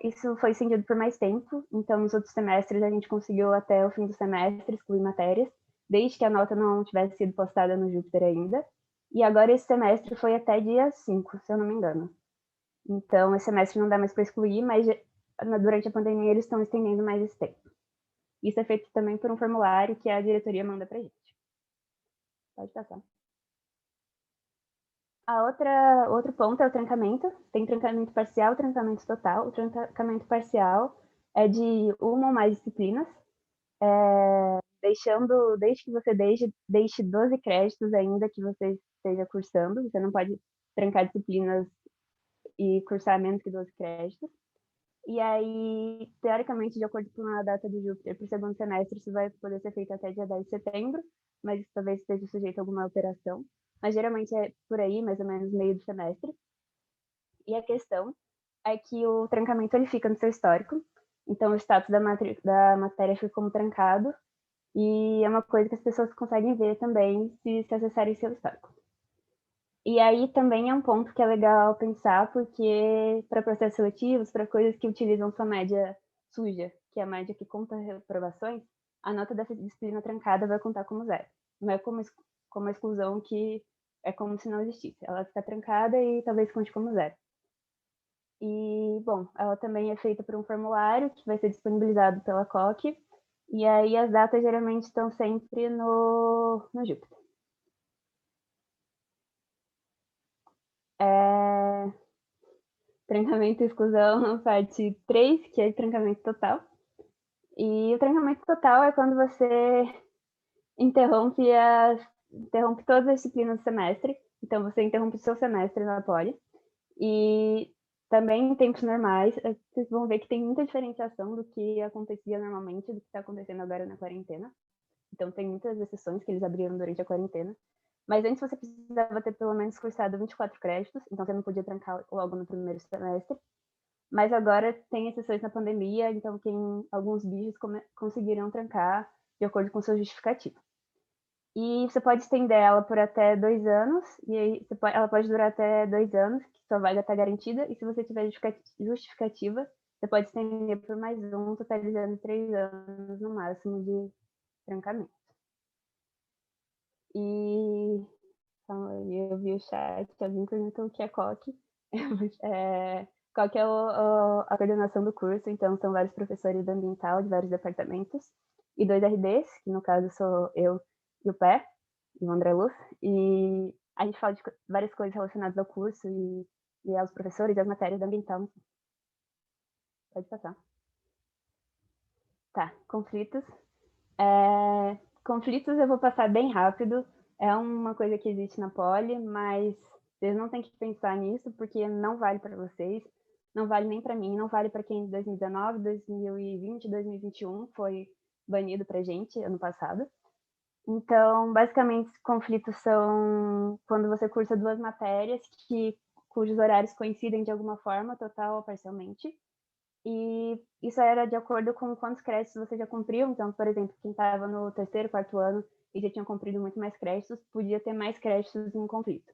isso foi estendido por mais tempo, então nos outros semestres a gente conseguiu até o fim do semestre excluir matérias, desde que a nota não tivesse sido postada no Júpiter ainda, e agora esse semestre foi até dia 5, se eu não me engano. Então, esse semestre não dá mais para excluir, mas durante a pandemia eles estão estendendo mais esse tempo. Isso é feito também por um formulário que a diretoria manda para a gente. Pode passar. Outro ponto é o trancamento. Tem trancamento parcial, trancamento total. O trancamento parcial é de uma ou mais disciplinas, desde que você deixe 12 créditos ainda que você esteja cursando. Você não pode trancar disciplinas e cursar menos que 12 créditos. E aí, teoricamente, de acordo com a data do Júpiter, para o segundo semestre, isso vai poder ser feito até dia 10 de setembro, mas isso talvez esteja sujeito a alguma alteração. Mas geralmente é por aí, mais ou menos meio do semestre. E a questão é que o trancamento ele fica no seu histórico, então o status da matéria fica como trancado, e é uma coisa que as pessoas conseguem ver também se acessarem seu histórico. E aí também é um ponto que é legal pensar, porque para processos seletivos, para coisas que utilizam sua média suja, que é a média que conta reprovações, a nota dessa disciplina trancada vai contar como zero. Não é como a exclusão, que é como se não existisse. Ela fica trancada e talvez conte como zero. E, bom, ela também é feita por um formulário que vai ser disponibilizado pela COC, e aí as datas geralmente estão sempre no Júpiter. Trancamento e exclusão, parte 3, que é trancamento total. E o trancamento total é quando você interrompe todas as disciplinas do semestre. Então, você interrompe o seu semestre na Poli. E também em tempos normais, vocês vão ver que tem muita diferenciação do que acontecia normalmente, do que está acontecendo agora na quarentena. Então, tem muitas exceções que eles abriram durante a quarentena. Mas antes você precisava ter pelo menos cursado 24 créditos, então você não podia trancar logo no primeiro semestre. Mas agora tem exceções na pandemia, então tem alguns bichos conseguiram trancar de acordo com sua justificativa. E você pode estender ela por até 2 anos, e aí ela pode durar até 2 anos, que sua vaga está garantida, e se você tiver justificativa, você pode estender por mais um, totalizando 3 anos no máximo de trancamento. E eu vi o chat, alguém perguntou o que é COC. qual que é a coordenação do curso. Então, são vários professores do ambiental de vários departamentos e 2 RDs, que no caso sou eu e o Pé, e o André Luz, e a gente fala de várias coisas relacionadas ao curso e aos professores e às matérias do ambiental. Pode passar. Tá, conflitos. Conflitos eu vou passar bem rápido. É uma coisa que existe na Poli, mas vocês não têm que pensar nisso, porque não vale para vocês, não vale nem para mim, não vale para quem em 2019, 2020, 2021 foi banido para gente ano passado. Então, basicamente, conflitos são quando você cursa 2 matérias cujos horários coincidem de alguma forma, total ou parcialmente. E isso era de acordo com quantos créditos você já cumpriu. Então, por exemplo, quem estava no 3º, 4º ano e já tinha cumprido muito mais créditos, podia ter mais créditos em um conflito.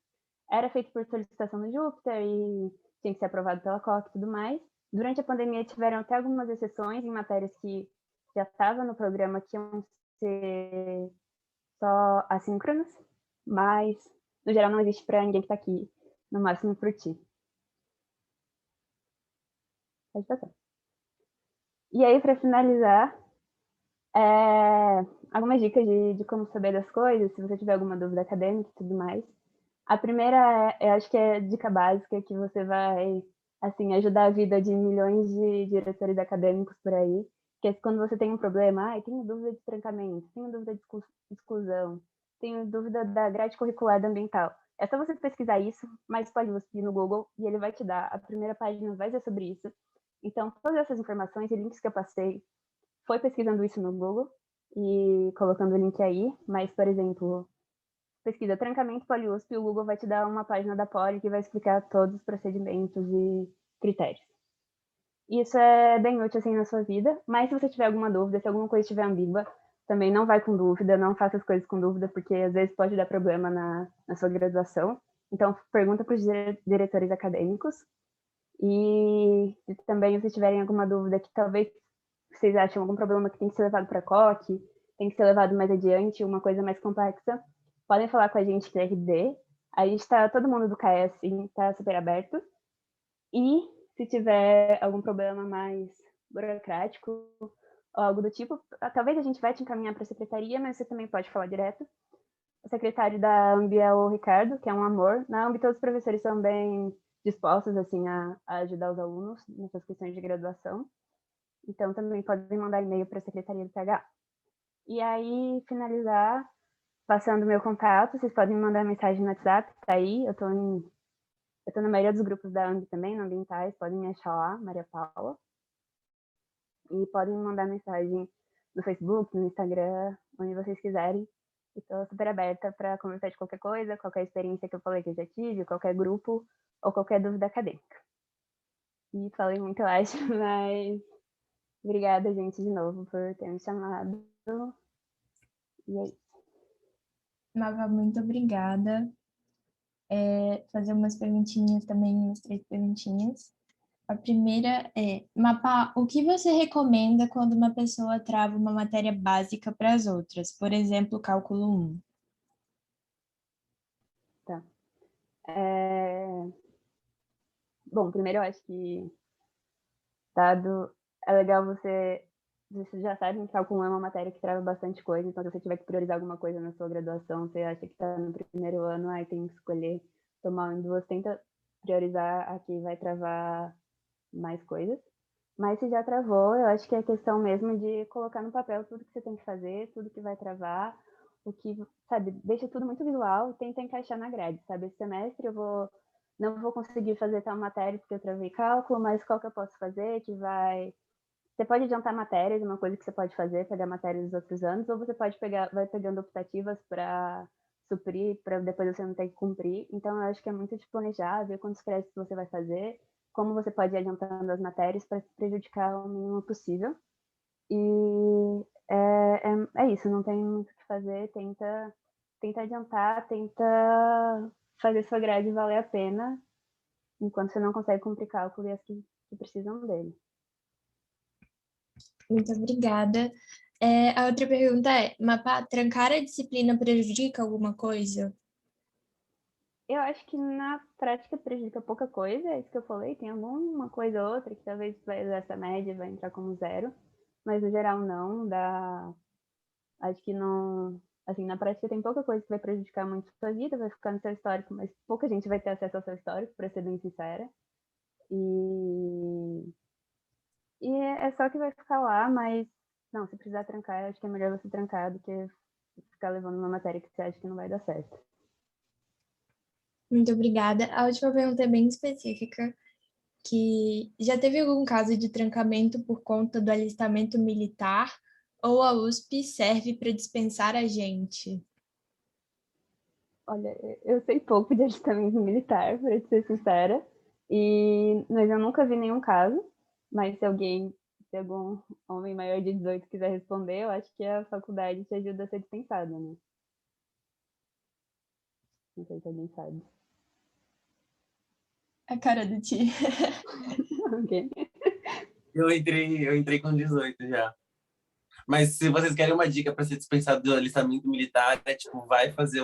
Era feito por solicitação do Júpiter e tinha que ser aprovado pela COC e tudo mais. Durante a pandemia tiveram até algumas exceções em matérias que já estavam no programa que iam ser só assíncronas, mas no geral não existe para ninguém que está aqui, no máximo por ti. Pode passar. E aí, para finalizar, algumas dicas de como saber das coisas, se você tiver alguma dúvida acadêmica e tudo mais. A primeira, eu acho que é dica básica, que você vai assim, ajudar a vida de milhões de diretores acadêmicos por aí, que é quando você tem um problema, tenho dúvida de trancamento, tenho dúvida de exclusão, tenho dúvida da grade curricular da ambiental. É só você pesquisar isso, mas pode você ir no Google e ele vai te dar. A primeira página vai ser sobre isso. Então, todas essas informações e links que eu passei, foi pesquisando isso no Google e colocando o link aí, mas, por exemplo, pesquisa trancamento PoliUSP e o Google vai te dar uma página da Poli que vai explicar todos os procedimentos e critérios. Isso é bem útil assim na sua vida, mas se você tiver alguma dúvida, se alguma coisa estiver ambígua, também não vai com dúvida, não faça as coisas com dúvida, porque às vezes pode dar problema na sua graduação. Então, pergunta para os diretores acadêmicos. E se também vocês tiverem alguma dúvida que talvez vocês acham algum problema que tem que ser levado para a COC, tem que ser levado mais adiante, uma coisa mais complexa, podem falar com a gente que é RD. A gente está, todo mundo do KS está super aberto. E se tiver algum problema mais burocrático ou algo do tipo, talvez a gente vai te encaminhar para a secretaria, mas você também pode falar direto. O secretário da AMB é o Ricardo, que é um amor. Na AMB todos os professores são bem dispostos assim, a ajudar os alunos nessas questões de graduação. Então, também podem mandar e-mail para a Secretaria do PH. E aí, finalizar, passando o meu contato, vocês podem me mandar mensagem no WhatsApp, tá aí, eu tô na maioria dos grupos da AMB também, no Ambientais, podem me achar lá, Maria Paula. E podem me mandar mensagem no Facebook, no Instagram, onde vocês quiserem. Estou super aberta para conversar de qualquer coisa, qualquer experiência que eu falei que eu já tive, qualquer grupo ou qualquer dúvida acadêmica. E falei muito, eu acho, mas obrigada, gente, de novo por ter me chamado. E é isso. Mava, muito obrigada. Fazer umas perguntinhas também, umas 3 perguntinhas. A primeira é, Mapa, o que você recomenda quando uma pessoa trava uma matéria básica para as outras? Por exemplo, cálculo 1. Tá. Bom, primeiro eu acho que dado é legal você já sabe que cálculo é uma matéria que trava bastante coisa, então se você tiver que priorizar alguma coisa na sua graduação, você acha que está no primeiro ano, aí tem que escolher tomar um em duas, tenta priorizar a que vai travar mais coisas. Mas se já travou, eu acho que é questão mesmo de colocar no papel tudo que você tem que fazer, tudo que vai travar, o que, sabe, deixa tudo muito visual, tenta encaixar na grade, sabe? Esse semestre não vou conseguir fazer tal matéria porque eu travei cálculo, mas qual que eu posso fazer que vai... Você pode adiantar matérias, uma coisa que você pode fazer, pegar matérias dos outros anos, ou você pode vai pegando optativas para suprir, para depois você não ter que cumprir. Então, eu acho que é muito de planejar, ver quantos créditos você vai fazer, como você pode ir adiantando as matérias para se prejudicar o mínimo possível. E é isso, não tem muito o que fazer, tenta adiantar, tenta fazer sua grade valer a pena, enquanto você não consegue cumprir cálculo e as que precisam dele. Muito obrigada. A outra pergunta é, Mapa, trancar a disciplina prejudica alguma coisa? Eu acho que na prática prejudica pouca coisa, é isso que eu falei, tem alguma coisa ou outra que talvez vai usar essa média vai entrar como zero, mas no geral não, dá. Acho que não. Assim, na prática tem pouca coisa que vai prejudicar muito a sua vida, vai ficar no seu histórico, mas pouca gente vai ter acesso ao seu histórico, para ser bem sincera. E é só que vai ficar lá, mas não, se precisar trancar, eu acho que é melhor você trancar do que ficar levando uma matéria que você acha que não vai dar certo. Muito obrigada. A última pergunta é bem específica, que já teve algum caso de trancamento por conta do alistamento militar ou a USP serve para dispensar a gente? Olha, eu sei pouco de alistamento militar, para ser sincera, mas eu nunca vi nenhum caso, mas se algum homem maior de 18 quiser responder, eu acho que a faculdade te ajuda a ser dispensada, né? Não sei se alguém sabe. A cara do Ti. Ok. Eu entrei com 18 já. Mas se vocês querem uma dica para ser dispensado do alistamento militar, é tipo, vai fazer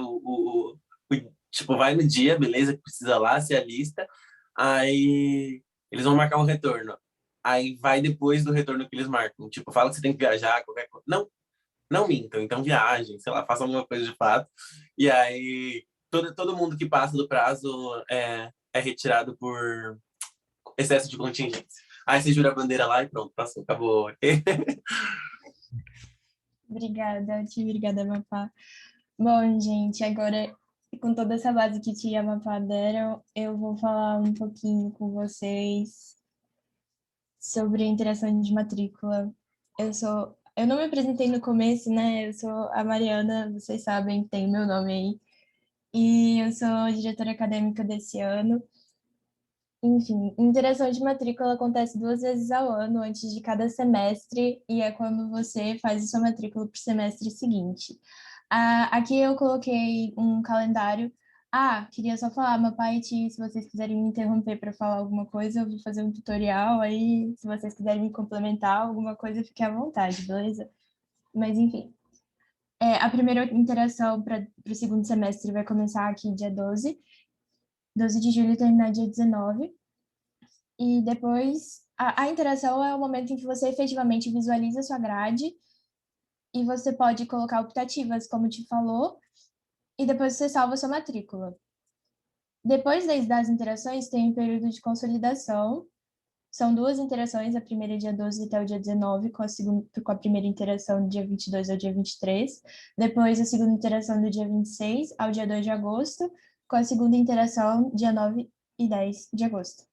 tipo, vai no dia, beleza, que precisa lá, se alista, aí eles vão marcar um retorno. Aí vai depois do retorno que eles marcam. Tipo, fala que você tem que viajar, qualquer coisa. Não, não mintam, então viajem, sei lá, façam alguma coisa de fato. E aí todo mundo que passa do prazo é retirado por excesso de contingência. Aí você jura a bandeira lá e pronto, passou, acabou. Obrigada, Ti. Obrigada, Mapá. Bom, gente, agora com toda essa base que Ti e a Mapá deram, eu vou falar um pouquinho com vocês sobre a interação de matrícula. Eu não me apresentei no começo, né? Eu sou a Mariana, vocês sabem, tem meu nome aí. E eu sou diretora acadêmica desse ano. Enfim, interação de matrícula acontece 2 vezes ao ano, antes de cada semestre, e é quando você faz a sua matrícula para o semestre seguinte. Aqui eu coloquei um calendário. Queria só falar, meu pai e tia, se vocês quiserem me interromper para falar alguma coisa, eu vou fazer um tutorial aí, se vocês quiserem me complementar alguma coisa, fique à vontade, beleza? Mas enfim, a primeira interação para o segundo semestre vai começar aqui dia 12 de julho e terminar dia 19. E depois, a interação é o momento em que você efetivamente visualiza a sua grade e você pode colocar optativas, como te falou, e depois você salva a sua matrícula. Depois das interações, tem um período de consolidação. São 2 interações, a primeira é dia 12 até o dia 19, com a primeira interação do dia 22 ao dia 23. Depois, a segunda interação do dia 26 ao dia 2 de agosto, com a segunda interação dia 9 e 10 de agosto.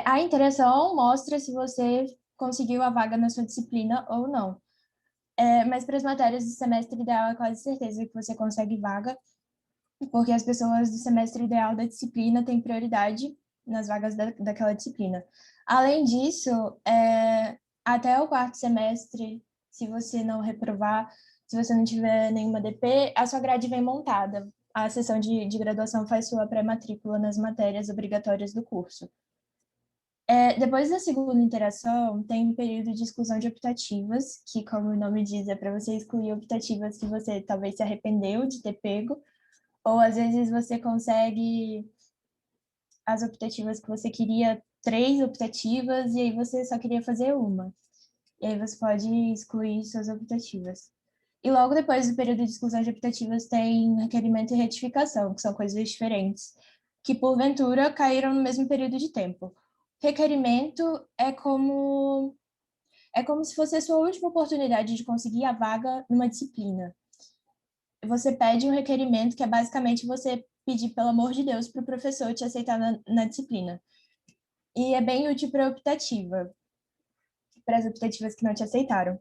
A interação mostra se você conseguiu a vaga na sua disciplina ou não. Mas para as matérias do semestre ideal, é quase certeza que você consegue vaga, porque as pessoas do semestre ideal da disciplina têm prioridade nas vagas daquela disciplina. Além disso, até o quarto semestre, se você não reprovar, se você não tiver nenhuma DP, a sua grade vem montada. A sessão de graduação faz sua pré-matrícula nas matérias obrigatórias do curso. Depois da segunda interação, tem um período de exclusão de optativas, que, como o nome diz, é para você excluir optativas que você talvez se arrependeu de ter pego, ou às vezes você consegue as optativas que você queria, 3 optativas, e aí você só queria fazer uma. E aí você pode excluir suas optativas. E logo depois do período de exclusão de optativas tem requerimento e retificação, que são coisas diferentes, que porventura caíram no mesmo período de tempo. Requerimento é como se fosse a sua última oportunidade de conseguir a vaga numa disciplina. Você pede um requerimento que é basicamente você pedir, pelo amor de Deus, para o professor te aceitar na disciplina. E é bem útil para optativa, para as optativas que não te aceitaram.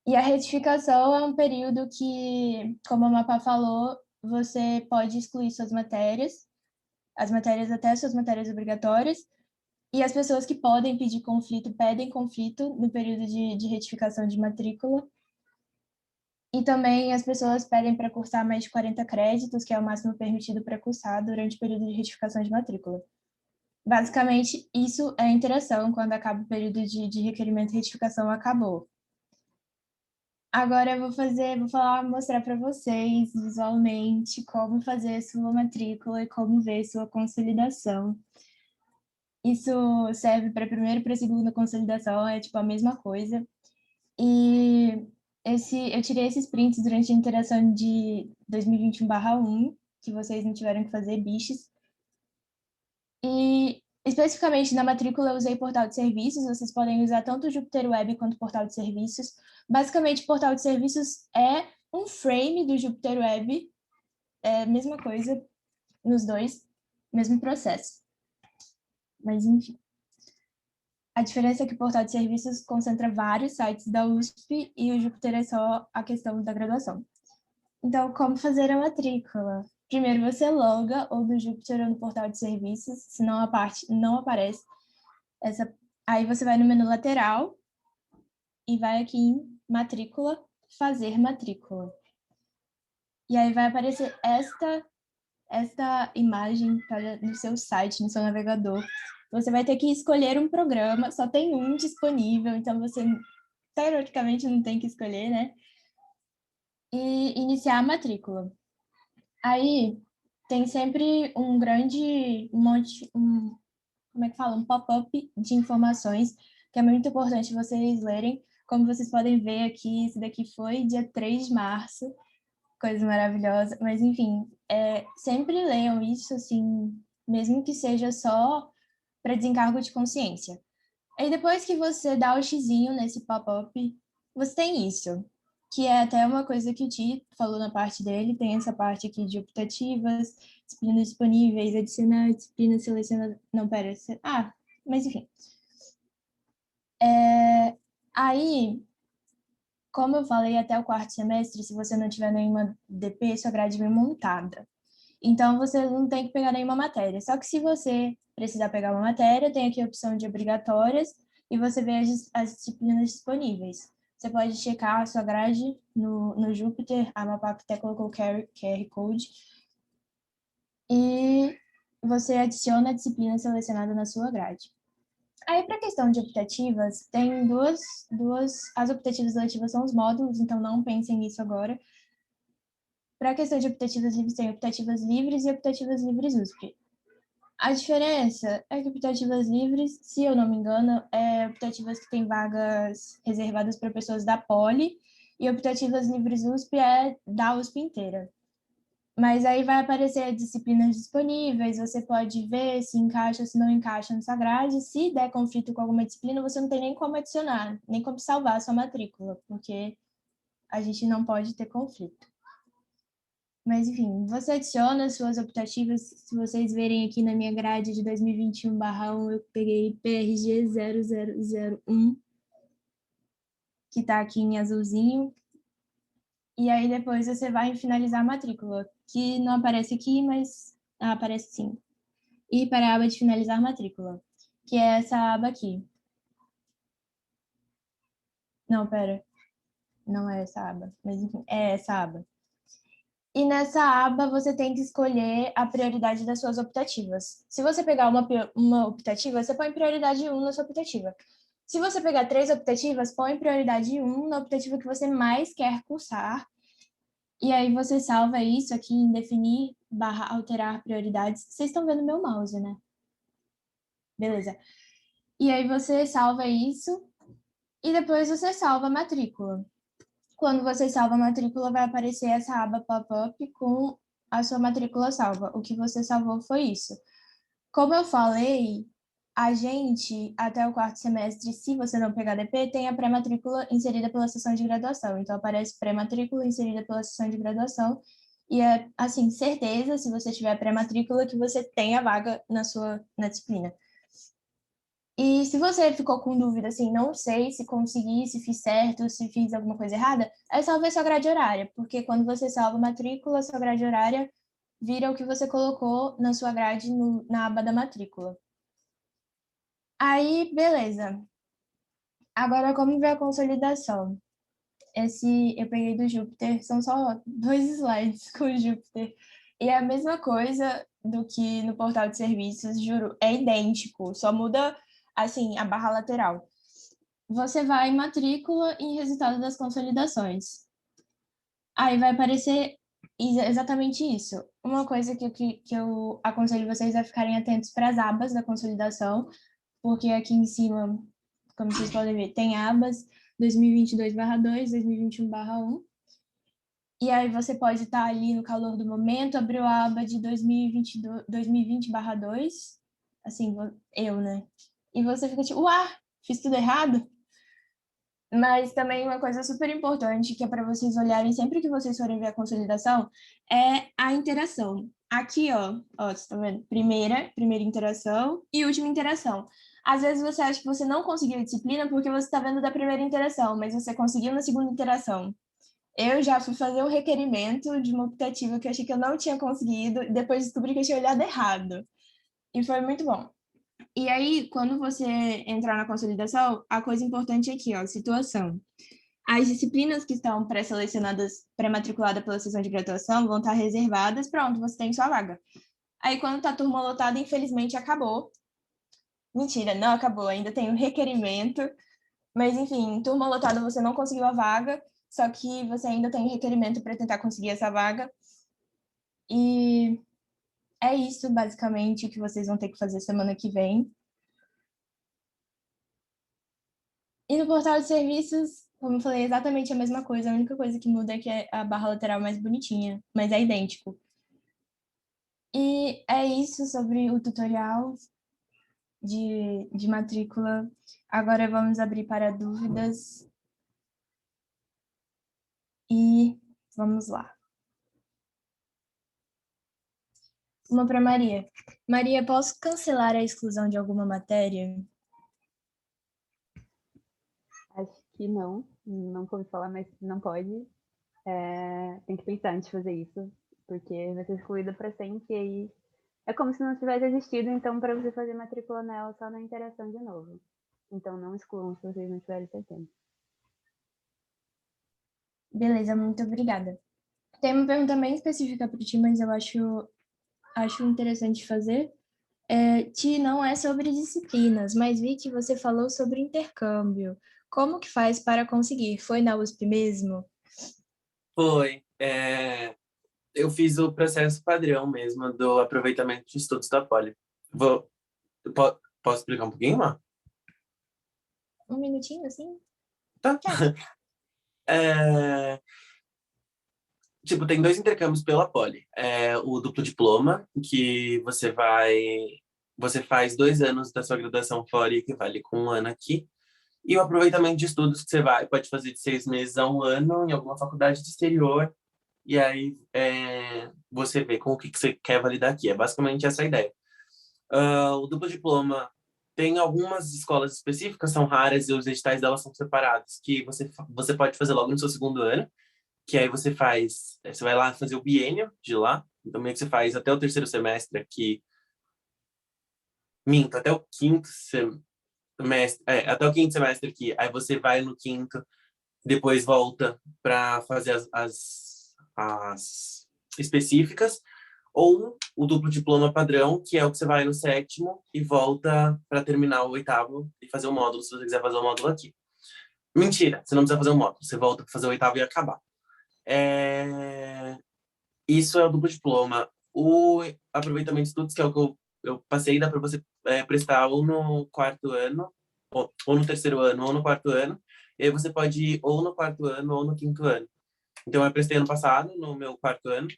E a retificação é um período que, como a Mapa falou, você pode excluir suas matérias, as matérias até suas matérias obrigatórias, e as pessoas que podem pedir conflito, pedem conflito no período de retificação de matrícula. E também as pessoas pedem para cursar mais de 40 créditos, que é o máximo permitido para cursar durante o período de retificação de matrícula. Basicamente, isso é a interação quando acaba o período de requerimento e retificação acabou. Agora eu mostrar para vocês visualmente como fazer sua matrícula e como ver sua consolidação. Isso serve para primeira e para segunda consolidação, é tipo a mesma coisa. E eu tirei esses prints durante a interação de 2021/1, que vocês não tiveram que fazer bichos. E especificamente na matrícula eu usei portal de serviços, vocês podem usar tanto o Jupyter Web quanto o portal de serviços. Basicamente, o portal de serviços é um frame do Jupyter Web, é a mesma coisa nos dois, mesmo processo. Mas, enfim. A diferença é que o portal de serviços concentra vários sites da USP e o Jupyter é só a questão da graduação. Então, como fazer a matrícula? Primeiro você loga ou no Jupyter ou no portal de serviços, senão a parte não aparece. Aí você vai no menu lateral e vai aqui em matrícula, fazer matrícula. E aí vai aparecer esta imagem no seu site, no seu navegador. Você vai ter que escolher um programa, só tem um disponível, então você teoricamente não tem que escolher, né? E iniciar a matrícula. Aí tem sempre como é que fala? Um pop-up de informações, que é muito importante vocês lerem. Como vocês podem ver aqui, esse daqui foi dia 3 de março, coisa maravilhosa. Mas, enfim, sempre leiam isso, assim, mesmo que seja só para desencargo de consciência. Aí, depois que você dá o xizinho nesse pop-up, você tem isso, que é até uma coisa que o Ti falou na parte dele, tem essa parte aqui de optativas, disciplinas disponíveis, adicionar disciplinas selecionadas. Não, pera. Mas enfim. Aí, como eu falei, até o quarto semestre, se você não tiver nenhuma DP, sua grade vem montada. Então, você não tem que pegar nenhuma matéria. Só que se você precisar pegar uma matéria, tem aqui a opção de obrigatórias e você vê as disciplinas disponíveis. Você pode checar a sua grade no Jupyter, a Mapap até colocou o QR Code, e você adiciona a disciplina selecionada na sua grade. Aí, para a questão de optativas, tem as optativas eletivas são os módulos, então não pensem nisso agora. Para a questão de optativas livres, tem optativas livres e optativas livres USP. A diferença é que optativas livres, se eu não me engano, é optativas que têm vagas reservadas para pessoas da Poli, e optativas livres USP é da USP inteira. Mas aí vai aparecer disciplinas disponíveis, você pode ver se encaixa ou se não encaixa na sua grade. Se der conflito com alguma disciplina, você não tem nem como adicionar, nem como salvar a sua matrícula, porque a gente não pode ter conflito. Mas, enfim, você adiciona suas optativas. Se vocês verem aqui na minha grade de 2021/1, eu peguei PRG 0001, que está aqui em azulzinho. E aí depois você vai finalizar a matrícula, que não aparece aqui, mas aparece sim. E para a aba de finalizar matrícula, que é essa aba aqui. Não, pera. Não é essa aba, mas enfim, é essa aba. E nessa aba você tem que escolher a prioridade das suas optativas. Se você pegar uma optativa, você põe prioridade 1 na sua optativa. Se você pegar 3 optativas, põe prioridade 1 na optativa que você mais quer cursar. E aí você salva isso aqui em definir/alterar prioridades. Vocês estão vendo meu mouse, né? Beleza. E aí você salva isso e depois você salva a matrícula. Quando você salva a matrícula, vai aparecer essa aba pop-up com a sua matrícula salva. O que você salvou foi isso. Como eu falei, a gente, até o quarto semestre, se você não pegar DP, tem a pré-matrícula inserida pela sessão de graduação. Então, aparece pré-matrícula inserida pela sessão de graduação. E é, assim, certeza, se você tiver pré-matrícula, que você tem a vaga na disciplina. E se você ficou com dúvida, assim, não sei se consegui, se fiz certo, se fiz alguma coisa errada, é só ver sua grade horária, porque quando você salva a matrícula, sua grade horária vira o que você colocou na sua grade na aba da matrícula. Aí, beleza. Agora, como ver a consolidação? Eu peguei do Jupyter, são só 2 slides com o Jupyter. E é a mesma coisa do que no portal de serviços, juro, é idêntico, só muda, assim, a barra lateral. você vai em matrícula e resultado das consolidações. Aí vai aparecer exatamente isso. Uma coisa que eu aconselho vocês a ficarem atentos para as abas da consolidação, porque aqui em cima, como vocês podem ver, tem abas 2022/2, 2021/1. E aí você pode estar ali no calor do momento, abriu a aba de 2020/2, assim, né? E você fica tipo, uá, fiz tudo errado? Mas também uma coisa super importante, que é para vocês olharem sempre que vocês forem ver a consolidação, é a interação. Aqui, ó, vocês estão vendo? Primeira interação e última interação. Às vezes você acha que você não conseguiu a disciplina porque você está vendo da primeira interação, mas você conseguiu na segunda interação. Eu já fui fazer o requerimento de uma optativa que eu achei que eu não tinha conseguido, e depois descobri que eu tinha olhado errado. E foi muito bom. E aí, quando você entrar na consolidação, a coisa importante é aqui, ó, situação. As disciplinas que estão pré-selecionadas, pré-matriculadas pela sessão de graduação vão estar reservadas, pronto, você tem sua vaga. Aí, quando tá turma lotada, infelizmente, acabou. Mentira, não acabou, ainda tem o requerimento. Mas, enfim, turma lotada você não conseguiu a vaga, só que você ainda tem requerimento para tentar conseguir essa vaga. E é isso, basicamente, o que vocês vão ter que fazer semana que vem. E no portal de serviços, como eu falei, é exatamente a mesma coisa. A única coisa que muda é que é a barra lateral mais bonitinha, mas é idêntico. E é isso sobre o tutorial de matrícula. Agora vamos abrir para dúvidas. E vamos lá. Uma para Maria. Maria, posso cancelar a exclusão de alguma matéria? Acho que não. Nunca ouvi falar, mas não pode. Tem que pensar antes de fazer isso, porque vai ser excluída para sempre e aí é como se não tivesse existido, então para você fazer matrícula nela só na interação de novo. Então não excluam se vocês não tiverem certeza. Beleza, muito obrigada. Tem uma pergunta bem específica para ti, mas eu acho interessante fazer. Ti, não é sobre disciplinas, mas vi que você falou sobre intercâmbio. Como que faz para conseguir? Foi na USP mesmo? Foi. Eu fiz o processo padrão mesmo do aproveitamento de estudos da Poli. Posso explicar um pouquinho, Má? Um minutinho, assim? Tá. É, Tipo, tem dois intercâmbios pela Poli. O duplo diploma, que você faz 2 anos da sua graduação fora e equivale com 1 ano aqui. E o aproveitamento de estudos que você pode fazer de 6 meses a 1 ano em alguma faculdade do exterior. E aí você vê com o que você quer validar aqui. É basicamente essa a ideia. O duplo diploma tem algumas escolas específicas, são raras e os editais delas são separados, que você pode fazer logo no seu segundo ano, que aí você vai lá fazer o biênio de lá, então meio que você faz até o terceiro semestre aqui, minto, até o quinto semestre, até o quinto semestre aqui, aí você vai no quinto, depois volta para fazer as específicas, ou o duplo diploma padrão, que é o que você vai no sétimo e volta para terminar o oitavo e fazer o módulo, se você quiser fazer o módulo aqui. Mentira, você não precisa fazer o módulo, você volta para fazer o oitavo e acabar. Isso é o duplo diploma. O aproveitamento de estudos, que é o que eu passei, dá para você prestar ou no quarto ano, ou no terceiro ano, ou no quarto ano. E aí você pode ir ou no quarto ano ou no quinto ano. Então, eu prestei ano passado, no meu quarto ano.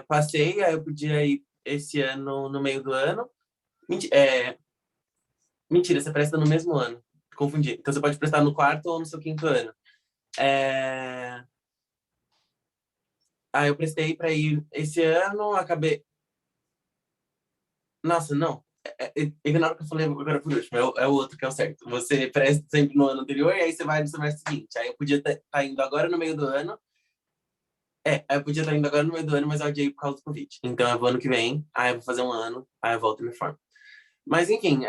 Passei, aí eu podia ir esse ano no meio do ano. Mentira, você presta no mesmo ano. Confundi. Então, você pode prestar no quarto ou no seu quinto ano. Aí eu prestei para ir esse ano, acabei. Nossa, não. Ignora o que eu falei agora por último. É o outro que é o certo. Você presta sempre no ano anterior e aí você vai no semestre seguinte. Aí eu podia estar indo agora no meio do ano. Aí eu podia estar indo agora no meio do ano, mas eu adiei por causa do Covid. Então eu vou ano que vem, aí eu vou fazer um ano, aí eu volto e me formo. Mas enfim,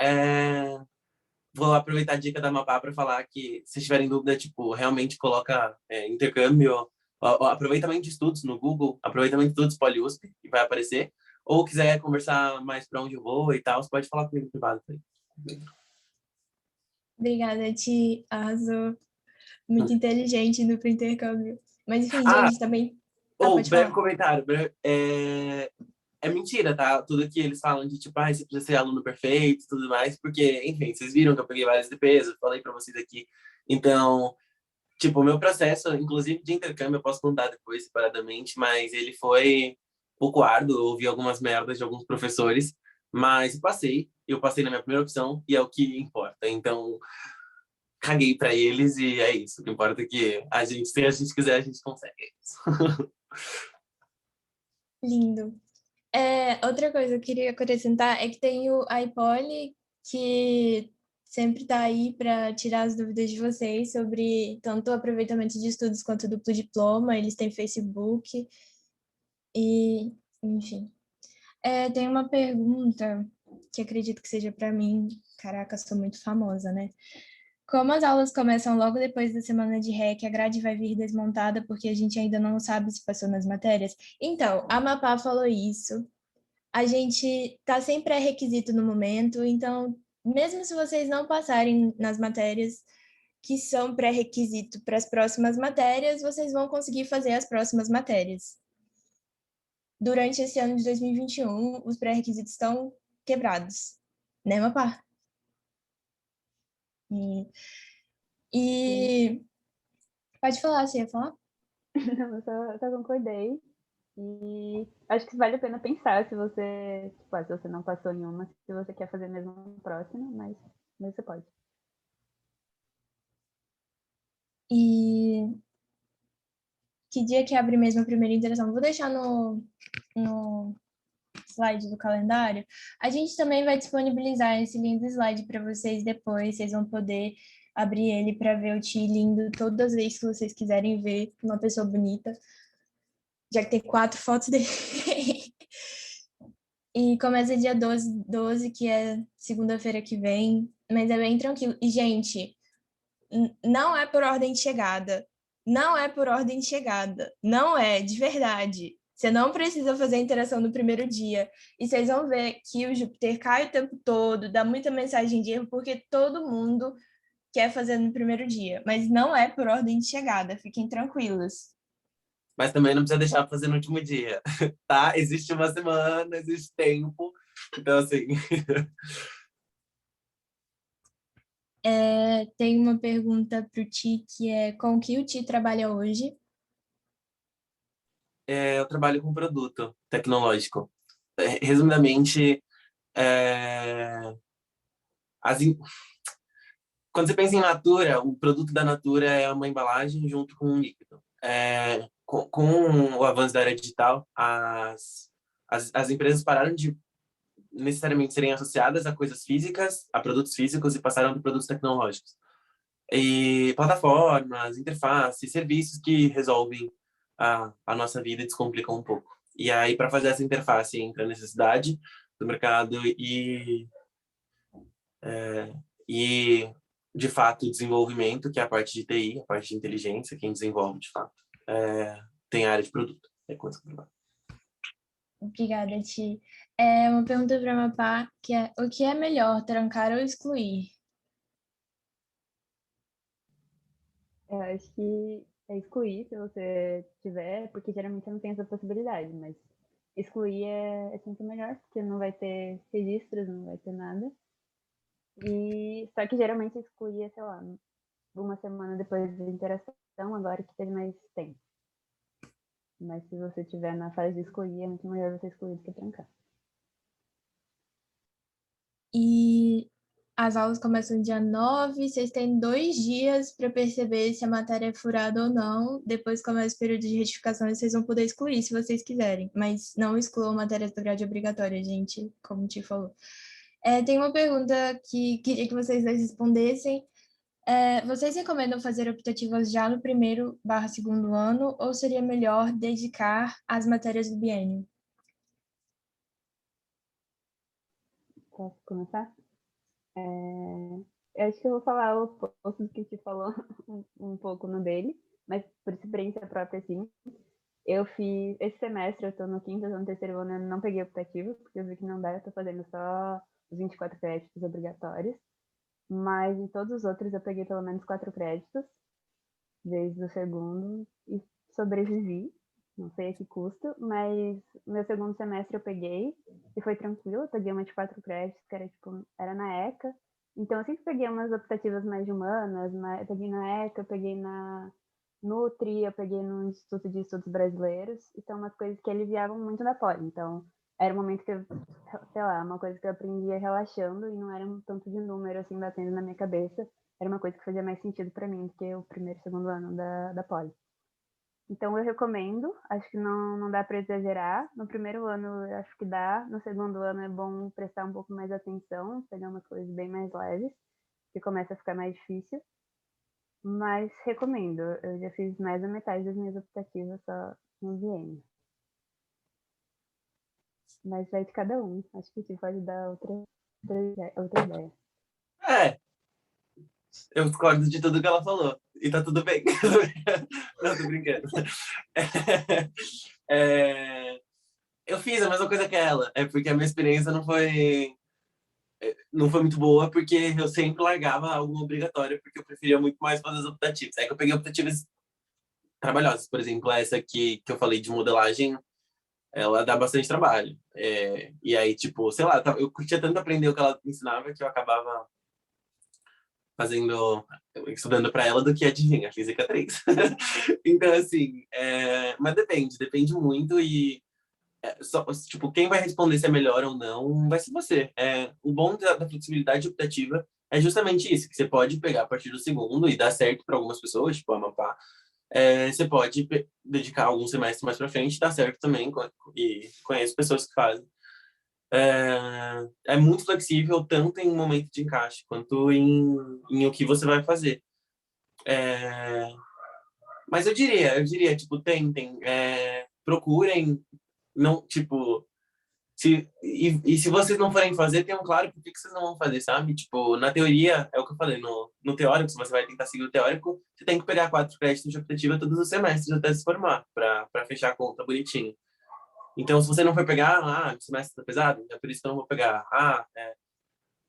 vou aproveitar a dica da Mapá para falar que, se tiverem dúvida, tipo, realmente coloca intercâmbio, aproveitamento de estudos no Google, aproveitamento de estudos Poli-USP, que vai aparecer. Ou quiser conversar mais para onde eu vou e tal, você pode falar comigo no privado. Obrigada, Ti. Arrasou. Muito inteligente indo pro intercâmbio. Mas, enfim, Ah, gente, também... Ah, ou pode breve falar. comentário. É mentira, tá? Tudo que eles falam de tipo, você precisa ser aluno perfeito e tudo mais, porque, enfim, vocês viram que eu peguei várias DPs, eu falei pra vocês aqui. Então, tipo, o meu processo, inclusive de intercâmbio, eu posso contar depois separadamente, mas ele foi um pouco árduo, eu ouvi algumas merdas de alguns professores, mas eu passei na minha primeira opção e é o que importa. Então, caguei pra eles e é isso. O que importa é que a gente, se a gente quiser, a gente consegue. É isso. Lindo. Outra coisa que eu queria acrescentar é que tem o iPoli, que sempre está aí para tirar as dúvidas de vocês sobre tanto o aproveitamento de estudos quanto duplo diploma. Eles têm Facebook e, enfim. Tem uma pergunta que acredito que seja para mim. Caraca, sou muito famosa, né? Como as aulas começam logo depois da semana de REC, a grade vai vir desmontada porque a gente ainda não sabe se passou nas matérias? Então, a Mapá falou isso. A gente está sem pré-requisito no momento, então, mesmo se vocês não passarem nas matérias que são pré-requisito para as próximas matérias, vocês vão conseguir fazer as próximas matérias. Durante esse ano de 2021, os pré-requisitos estão quebrados, né, Mapá? E, Sim. e pode falar, você ia falar? Não, eu só concordei. E acho que vale a pena pensar se você, tipo, se você não passou em uma, se você quer fazer mesmo no próximo, mas você pode. E que dia que abre mesmo a primeira interação? Vou deixar no slide do calendário. A gente também vai disponibilizar esse lindo slide para vocês depois. Vocês vão poder abrir ele para ver o Ti lindo todas as vezes que vocês quiserem ver uma pessoa bonita. Já que tem 4 fotos dele. E começa dia 12, que é segunda-feira que vem. Mas é bem tranquilo. E, gente, não é por ordem de chegada. Não é por ordem de chegada. Não é, de verdade. Você não precisa fazer a interação no primeiro dia. E vocês vão ver que o Júpiter cai o tempo todo, dá muita mensagem de erro, porque todo mundo quer fazer no primeiro dia. Mas não é por ordem de chegada. Fiquem tranquilos. Mas também não precisa deixar pra fazer no último dia, tá? Existe uma semana, existe tempo. Então, assim, Tem uma pergunta para o Ti, que é com que o Ti trabalha hoje? eu trabalho com produto tecnológico. Resumidamente, é, as in- quando você pensa em Natura, o produto da Natura é uma embalagem junto com um líquido. Com o avanço da era digital, as empresas pararam de necessariamente serem associadas a coisas físicas, a produtos físicos e passaram para produtos tecnológicos. E plataformas, interfaces, serviços que resolvem a nossa vida e descomplicam um pouco. E aí, para fazer essa interface, entra a necessidade do mercado e de fato, o desenvolvimento, que é a parte de TI, a parte de inteligência, quem desenvolve, de fato, tem a área de produto. É coisa que Obrigada, Ti. Uma pergunta para a Mapá, que é o que é melhor, trancar ou excluir? Eu acho que é excluir se você tiver, porque geralmente não tem essa possibilidade, mas excluir é sempre melhor, porque não vai ter registros, não vai ter nada. E só que geralmente excluir é, sei lá, uma semana depois da interação, agora que teve mais tempo. Mas se você estiver na fase de excluir, é muito melhor você excluir do que trancar. E as aulas começam dia 9, vocês têm 2 dias para perceber se a matéria é furada ou não. Depois começa o período de retificação e vocês vão poder excluir se vocês quiserem. Mas não excluam matérias da grade obrigatória, gente, como o Ti falou. Tem uma pergunta que queria que vocês dois respondessem. Vocês recomendam fazer optativas já no primeiro/segundo ano ou seria melhor dedicar às matérias do biênio? Posso começar? Eu acho que eu vou falar o oposto do que te falou um pouco no dele, mas por experiência própria, sim. Eu fiz esse semestre, eu tô no quinto, eu tô no terceiro ano, eu não peguei optativo, porque eu vi que não dá, eu tô fazendo só os 24 créditos obrigatórios. mas em todos os outros eu peguei pelo menos 4 créditos, desde o segundo, e sobrevivi. Não sei a que custo, mas meu segundo semestre eu peguei e foi tranquilo. Eu peguei uma de 4 créditos, que era, tipo, era na ECA. Então eu sempre peguei umas optativas mais humanas, eu peguei na ECA, eu peguei na Nutri, eu peguei no Instituto de Estudos Brasileiros. Então umas coisas que aliviavam muito na poli. Então era um momento que eu, sei lá, uma coisa que eu aprendia relaxando e não era um tanto de número assim batendo na minha cabeça. Era uma coisa que fazia mais sentido para mim do que o primeiro e segundo ano da poli. Então eu recomendo, acho que não dá para exagerar. No primeiro ano eu acho que dá, no segundo ano é bom prestar um pouco mais atenção, pegar umas coisas bem mais leves, que começa a ficar mais difícil. Mas recomendo, eu já fiz mais da metade das minhas optativas só no VM. Mas vai de cada um, acho que você pode dar outra ideia. Eu discordo de tudo que ela falou. E tá tudo bem. Não, tô brincando. Eu fiz a mesma coisa que ela. É porque a minha experiência não foi muito boa, porque eu sempre largava algo obrigatório, porque eu preferia muito mais fazer as optativas. É que eu peguei optativas trabalhosas. Por exemplo, essa aqui que eu falei de modelagem, ela dá bastante trabalho. E aí, tipo, sei lá, eu curtia tanto aprender o que ela ensinava que eu acabava estudando para ela do que adivinha, Física 3. Então, assim, mas depende muito e tipo, quem vai responder se é melhor ou não vai ser você. O bom da flexibilidade optativa é justamente isso, que você pode pegar a partir do segundo e dar certo para algumas pessoas, tipo a Amapá. Você pode dedicar algum semestre mais para frente, dá certo também, e conheço pessoas que fazem. É muito flexível, tanto em momento de encaixe, quanto em o que você vai fazer. Mas eu diria, tipo, tentem, procurem, não, tipo, e se vocês não forem fazer, tenham claro por que vocês não vão fazer, sabe? Tipo, na teoria, é o que eu falei, no teórico, se você vai tentar seguir o teórico, você tem que pegar 4 créditos de optativa todos os semestres até se formar, para fechar a conta bonitinho. Então, se você não for pegar, o semestre tá pesado, é por isso que eu não vou pegar.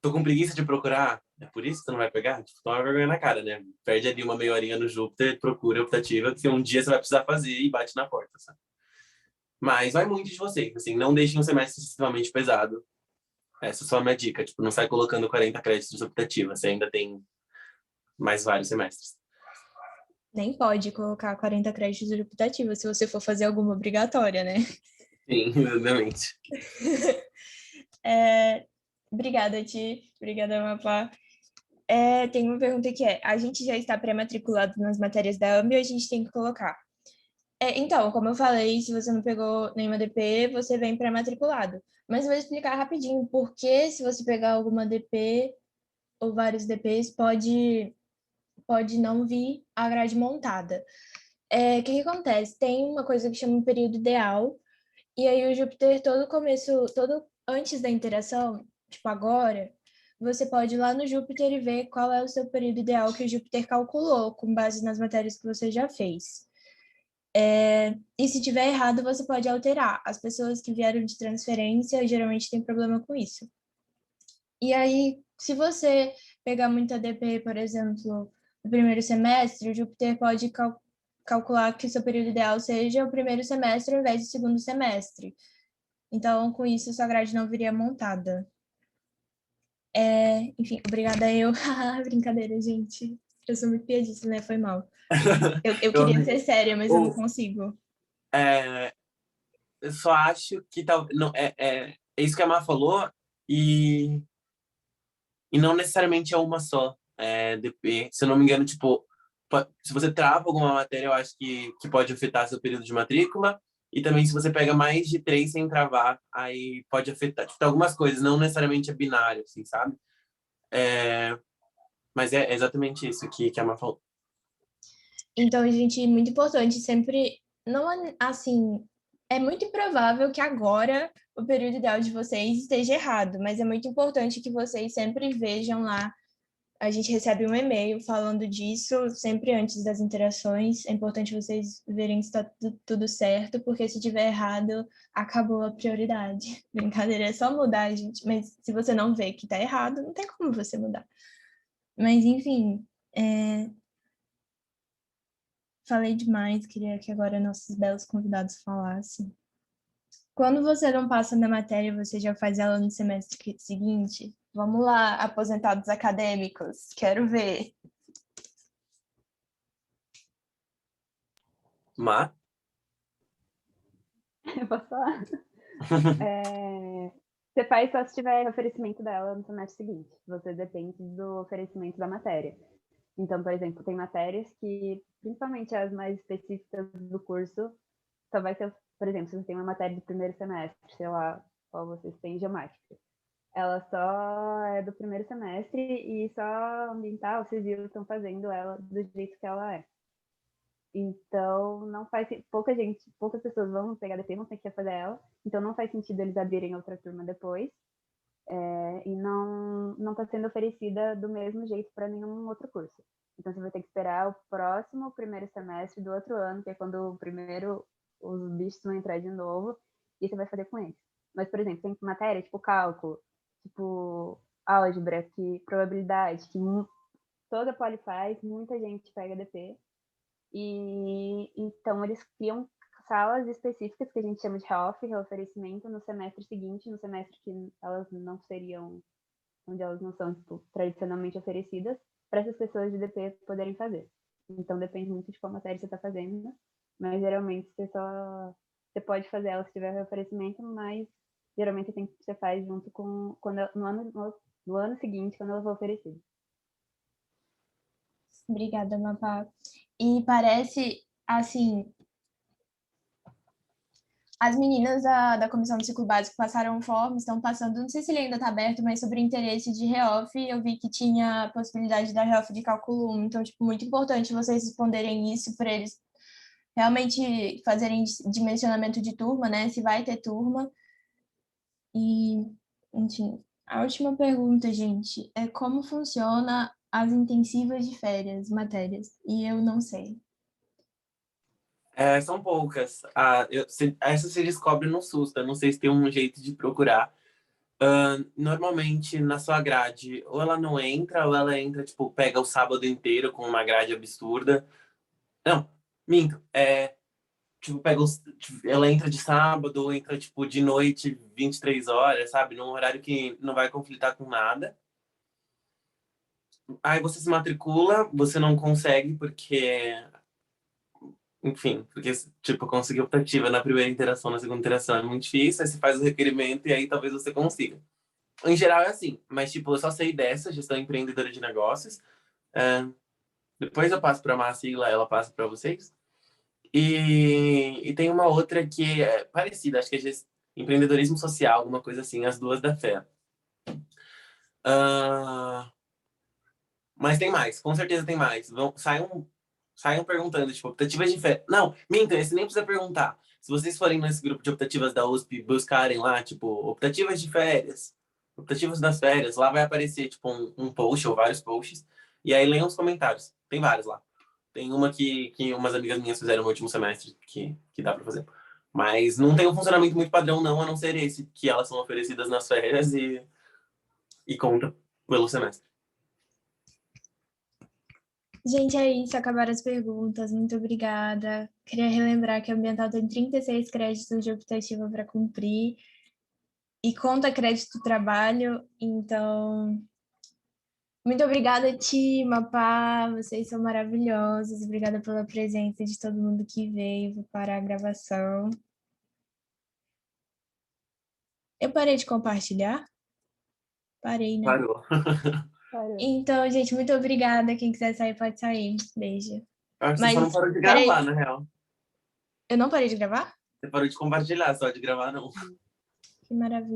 Tô com preguiça de procurar, é por isso que você não vai pegar? Tipo, toma vergonha na cara, né? Perde ali uma meia horinha no Júpiter, procura a optativa, que um dia você vai precisar fazer e bate na porta, sabe? Mas vai muito de vocês, assim, não deixem um semestre extremamente pesado. Essa é só a minha dica, tipo, não sai colocando 40 créditos de optativa, você ainda tem mais vários semestres. Nem pode colocar 40 créditos de optativa se você for fazer alguma obrigatória, né? Sim, exatamente. Obrigada, Ti. Obrigada, Mapá. Tem uma pergunta que a gente já está pré-matriculado nas matérias da AMB ou a gente tem que colocar? Então, como eu falei, se você não pegou nenhuma DP, você vem pré-matriculado. Mas eu vou explicar rapidinho por que se você pegar alguma DP ou vários DPs, pode não vir a grade montada. O que acontece? Tem uma coisa que chama um período ideal, e aí o Júpiter, todo antes da interação, tipo agora, você pode ir lá no Júpiter e ver qual é o seu período ideal que o Júpiter calculou, com base nas matérias que você já fez. E se tiver errado, você pode alterar. As pessoas que vieram de transferência geralmente têm problema com isso. E aí, se você pegar muita DP, por exemplo, no primeiro semestre, o Júpiter pode calcular que o seu período ideal seja o primeiro semestre ao invés do segundo semestre. Então, com isso, sua grade não viria montada. Enfim, obrigada eu. Brincadeira, gente. Eu sou muito piadista, né? Foi mal. Eu queria ser séria, mas eu não consigo. Eu só acho que não, é isso que a Má falou, e não necessariamente é uma só. DP, se eu não me engano, tipo, se você trava alguma matéria, eu acho que pode afetar seu período de matrícula. E também se você pega mais de 3 sem travar, aí pode afetar. Tipo, tem algumas coisas, não necessariamente é binário, assim, sabe? Mas é exatamente isso que a Má falou. Então, gente, muito importante sempre, não assim, é muito improvável que agora o período ideal de vocês esteja errado, mas é muito importante que vocês sempre vejam lá. A gente recebe um e-mail falando disso sempre antes das interações. É importante vocês verem se está tudo certo, porque se tiver errado, acabou a prioridade. Brincadeira, é só mudar, gente. Mas se você não vê que está errado, não tem como você mudar. Mas, enfim, falei demais, queria que agora nossos belos convidados falassem. Quando você não passa na matéria, você já faz ela no semestre seguinte? Vamos lá, aposentados acadêmicos, quero ver. Má? Eu posso falar? Você faz só se tiver oferecimento dela no semestre seguinte. Você depende do oferecimento da matéria. Então, por exemplo, tem matérias que, principalmente as mais específicas do curso, só vai ter, por exemplo, se você tem uma matéria do primeiro semestre, sei lá, qual vocês têm, geomática. Ela só é do primeiro semestre e só ambiental, civil estão fazendo ela do jeito que ela é. Então, não faz poucas pessoas vão pegar DP, vão ter que fazer ela. Então, não faz sentido eles abrirem outra turma depois. E não está sendo oferecida do mesmo jeito para nenhum outro curso. Então, você vai ter que esperar o próximo primeiro semestre do outro ano, que é quando os bichos vão entrar de novo, e você vai fazer com eles. Mas, por exemplo, tem matéria tipo cálculo, tipo álgebra, que probabilidade, que toda poli faz, muita gente pega DP. E então eles criam salas específicas que a gente chama de reoferecimento no semestre seguinte, no semestre que elas não seriam, onde elas não são tipo, tradicionalmente oferecidas, para essas pessoas de DP poderem fazer. Então depende muito de qual matéria você está fazendo, mas geralmente você pode fazer ela se tiver reoferecimento, mas geralmente você faz junto com no ano seguinte, quando ela for oferecida. Obrigada, Mapá. E parece, assim, as meninas da comissão do ciclo básico passaram forma, estão passando, não sei se ele ainda está aberto, mas sobre interesse de reoff, eu vi que tinha a possibilidade da reoff de cálculo 1, então, tipo, muito importante vocês responderem isso para eles realmente fazerem dimensionamento de turma, né, se vai ter turma. E, enfim, a última pergunta, gente, é como funciona as intensivas de férias, matérias, e eu não sei. São poucas. Essa se descobre no SUS, eu não sei se tem um jeito de procurar. Normalmente, na sua grade, ou ela não entra, ou ela entra, tipo, pega o sábado inteiro com uma grade absurda. Não, minto. Tipo, ela entra de sábado, ou entra, tipo, de noite, 23 horas, sabe? Num horário que não vai conflitar com nada. Aí você se matricula, você não consegue porque, enfim, porque, tipo, conseguir optativa na primeira interação, na segunda interação é muito difícil, aí você faz o requerimento e aí talvez você consiga. Em geral é assim, mas, tipo, eu só sei dessa, gestão empreendedora de negócios. É, depois eu passo para a sigla, ela passa para vocês. E tem uma outra que é parecida, acho que é empreendedorismo social, alguma coisa assim, as duas da fé. Ah, mas tem mais, com certeza tem mais. Saiam perguntando, tipo, optativas de fé. Não, minta, esse nem precisa perguntar. Se vocês forem nesse grupo de optativas da USP, buscarem lá, tipo, optativas de férias, optativas das férias, lá vai aparecer, tipo, um post ou vários posts. E aí leiam os comentários. Tem vários lá. Tem uma que umas amigas minhas fizeram no último semestre, que dá pra fazer. Mas não tem um funcionamento muito padrão, não, a não ser esse, que elas são oferecidas nas férias e conta pelo semestre. Gente, é isso, acabaram as perguntas, muito obrigada. Queria relembrar que a ambiental tem 36 créditos de optativa para cumprir e conta crédito trabalho, então muito obrigada, Ti, Mapá, vocês são maravilhosos. Obrigada pela presença de todo mundo que veio. Vou parar a gravação. Eu parei de compartilhar? Parei, né? Parou. Parou. Então, gente, muito obrigada. Quem quiser sair, pode sair. Beijo. Acho que você só não Mas, parou de peraí, gravar, na real. eu não parei de gravar? Você parou de compartilhar, só de gravar não. Que maravilha.